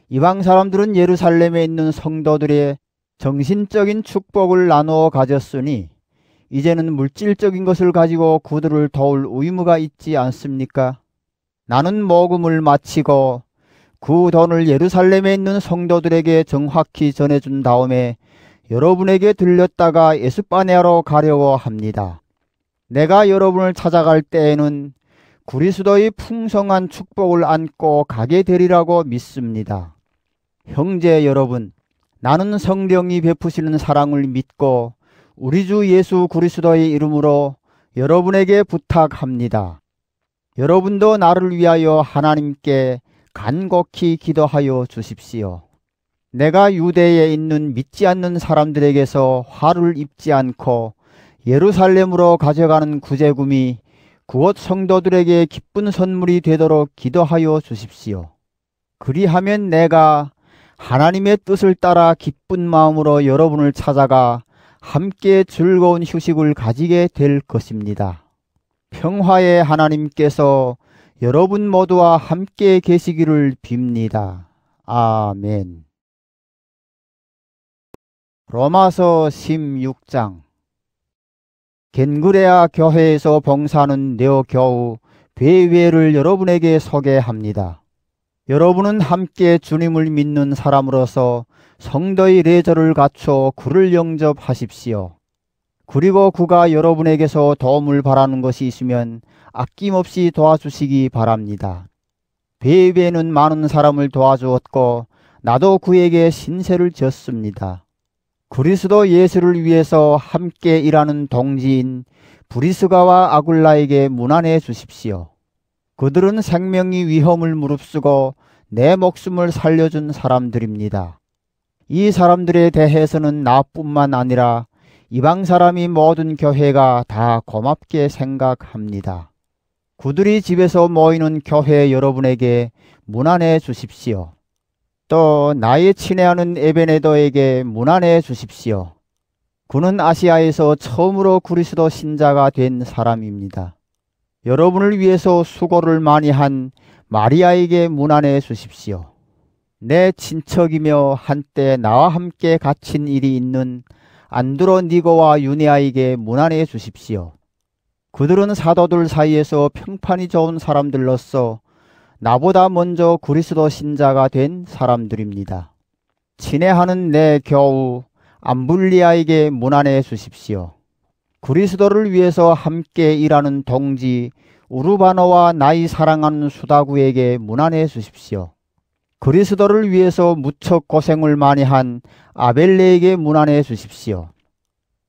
이방 사람들은 예루살렘에 있는 성도들의 정신적인 축복을 나누어 가졌으니 이제는 물질적인 것을 가지고 그들을 도울 의무가 있지 않습니까? 나는 모금을 마치고 그 돈을 예루살렘에 있는 성도들에게 정확히 전해준 다음에 여러분에게 들렸다가 에스파냐로 가려고 합니다. 내가 여러분을 찾아갈 때에는 그리스도의 풍성한 축복을 안고 가게 되리라고 믿습니다. 형제 여러분, 나는 성령이 베푸시는 사랑을 믿고 우리 주 예수 그리스도의 이름으로 여러분에게 부탁합니다. 여러분도 나를 위하여 하나님께 간곡히 기도하여 주십시오. 내가 유대에 있는 믿지 않는 사람들에게서 화를 입지 않고 예루살렘으로 가져가는 구제금이 그곳 성도들에게 기쁜 선물이 되도록 기도하여 주십시오. 그리하면 내가 하나님의 뜻을 따라 기쁜 마음으로 여러분을 찾아가 함께 즐거운 휴식을 가지게 될 것입니다. 평화의 하나님께서 여러분 모두와 함께 계시기를 빕니다. 아멘. 로마서 16장. 겐그레아 교회에서 봉사하는 네오교우 베웨를 여러분에게 소개합니다. 여러분은 함께 주님을 믿는 사람으로서 성도의 레저를 갖춰 그를 영접하십시오. 그리고 그가 여러분에게서 도움을 바라는 것이 있으면 아낌없이 도와주시기 바랍니다. 베베는 많은 사람을 도와주었고 나도 그에게 신세를 졌습니다. 그리스도 예수를 위해서 함께 일하는 동지인 브리스가와 아굴라에게 문안해 주십시오. 그들은 생명의 위험을 무릅쓰고 내 목숨을 살려준 사람들입니다. 이 사람들에 대해서는 나뿐만 아니라 이방 사람이 모든 교회가 다 고맙게 생각합니다. 그들이 집에서 모이는 교회 여러분에게 문안해 주십시오. 또 나의 친애하는 에베네더에게 문안해 주십시오. 그는 아시아에서 처음으로 그리스도 신자가 된 사람입니다. 여러분을 위해서 수고를 많이 한 마리아에게 문안해 주십시오. 내 친척이며 한때 나와 함께 갇힌 일이 있는 안드로니고와 유니아에게 문안해 주십시오. 그들은 사도들 사이에서 평판이 좋은 사람들로서 나보다 먼저 그리스도 신자가 된 사람들입니다. 친애하는 내 교우 암블리아에게 문안해 주십시오. 그리스도를 위해서 함께 일하는 동지 우르바노와 나이 사랑하는 수다구에게 문안해 주십시오. 그리스도를 위해서 무척 고생을 많이 한 아벨레에게 문안해 주십시오.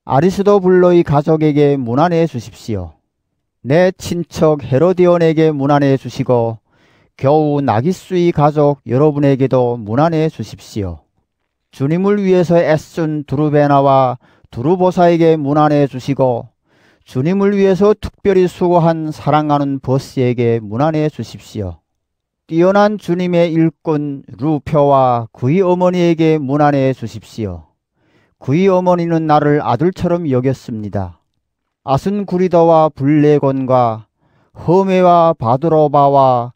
아리스도블로의 가족에게 문안해 주십시오. 내 친척 헤로디온에게 문안해 주시고 교우 나기수의 가족 여러분에게도 문안해 주십시오. 주님을 위해서 애쓴 두루베나와 두루보사에게 문안해 주시고 주님을 위해서 특별히 수고한 사랑하는 버스에게 문안해 주십시오. 뛰어난 주님의 일꾼 루표와 그의 어머니에게 문안해 주십시오. 그의 어머니는 나를 아들처럼 여겼습니다. 아순구리더와 블레곤과 허메와 바드로바와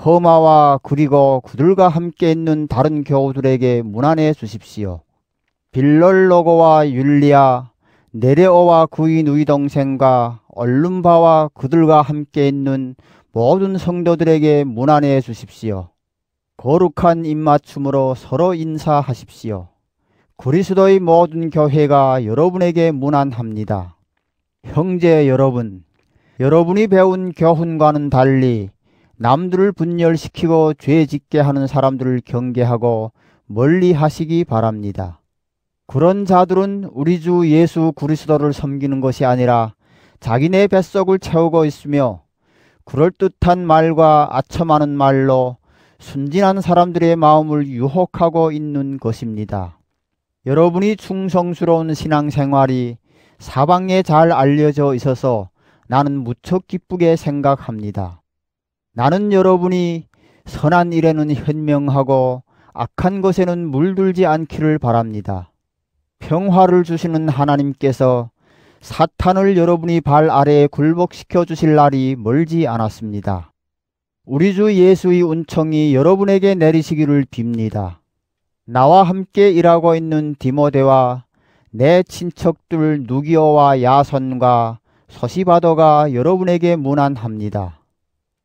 허마와 그리고 그들과 함께 있는 다른 교우들에게 문안해 주십시오. 빌럴로고와 율리아, 네레오와 그의 누이 동생과 얼룸바와 그들과 함께 있는 모든 성도들에게 문안해 주십시오. 거룩한 입맞춤으로 서로 인사하십시오. 그리스도의 모든 교회가 여러분에게 문안합니다. 형제 여러분, 여러분이 배운 교훈과는 달리 남들을 분열시키고 죄 짓게 하는 사람들을 경계하고 멀리 하시기 바랍니다. 그런 자들은 우리 주 예수 그리스도를 섬기는 것이 아니라 자기네 뱃속을 채우고 있으며 그럴듯한 말과 아첨하는 말로 순진한 사람들의 마음을 유혹하고 있는 것입니다. 여러분이 충성스러운 신앙생활이 사방에 잘 알려져 있어서 나는 무척 기쁘게 생각합니다. 나는 여러분이 선한 일에는 현명하고 악한 것에는 물들지 않기를 바랍니다. 평화를 주시는 하나님께서 사탄을 여러분이 발 아래에 굴복시켜 주실 날이 멀지 않았습니다. 우리 주 예수의 은총이 여러분에게 내리시기를 빕니다. 나와 함께 일하고 있는 디모데와 내 친척들 누기어와 야손과 소시바더가 여러분에게 문안합니다.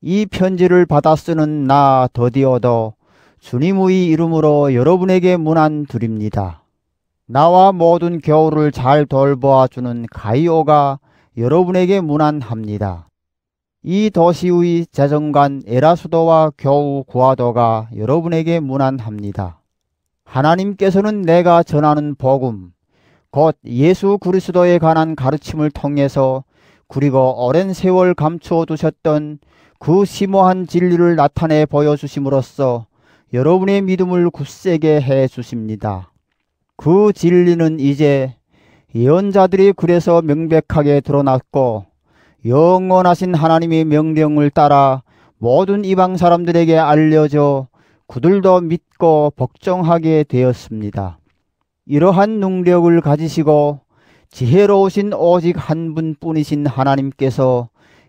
이 편지를 받아 쓰는 나 더디어도 주님의 이름으로 여러분에게 문안드립니다. 나와 모든 교우를 잘 돌보아주는 가이오가 여러분에게 문안합니다. 이 도시의 재정관 에라수도와 교우 구아도가 여러분에게 문안합니다. 하나님께서는 내가 전하는 복음, 곧 예수 그리스도에 관한 가르침을 통해서 그리고 오랜 세월 감추어 두셨던 그 심오한 진리를 나타내 보여주심으로써 여러분의 믿음을 굳세게 해 주십니다. 그 진리는 이제 예언자들이 그래서 명백하게 드러났고 영원하신 하나님의 명령을 따라 모든 이방 사람들에게 알려져 그들도 믿고 복종하게 되었습니다. 이러한 능력을 가지시고 지혜로우신 오직 한 분뿐이신 하나님께서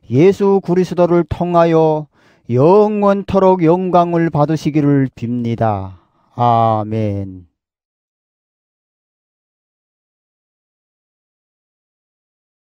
예수 그리스도를 통하여 영원토록 영광을 받으시기를 빕니다. 아멘.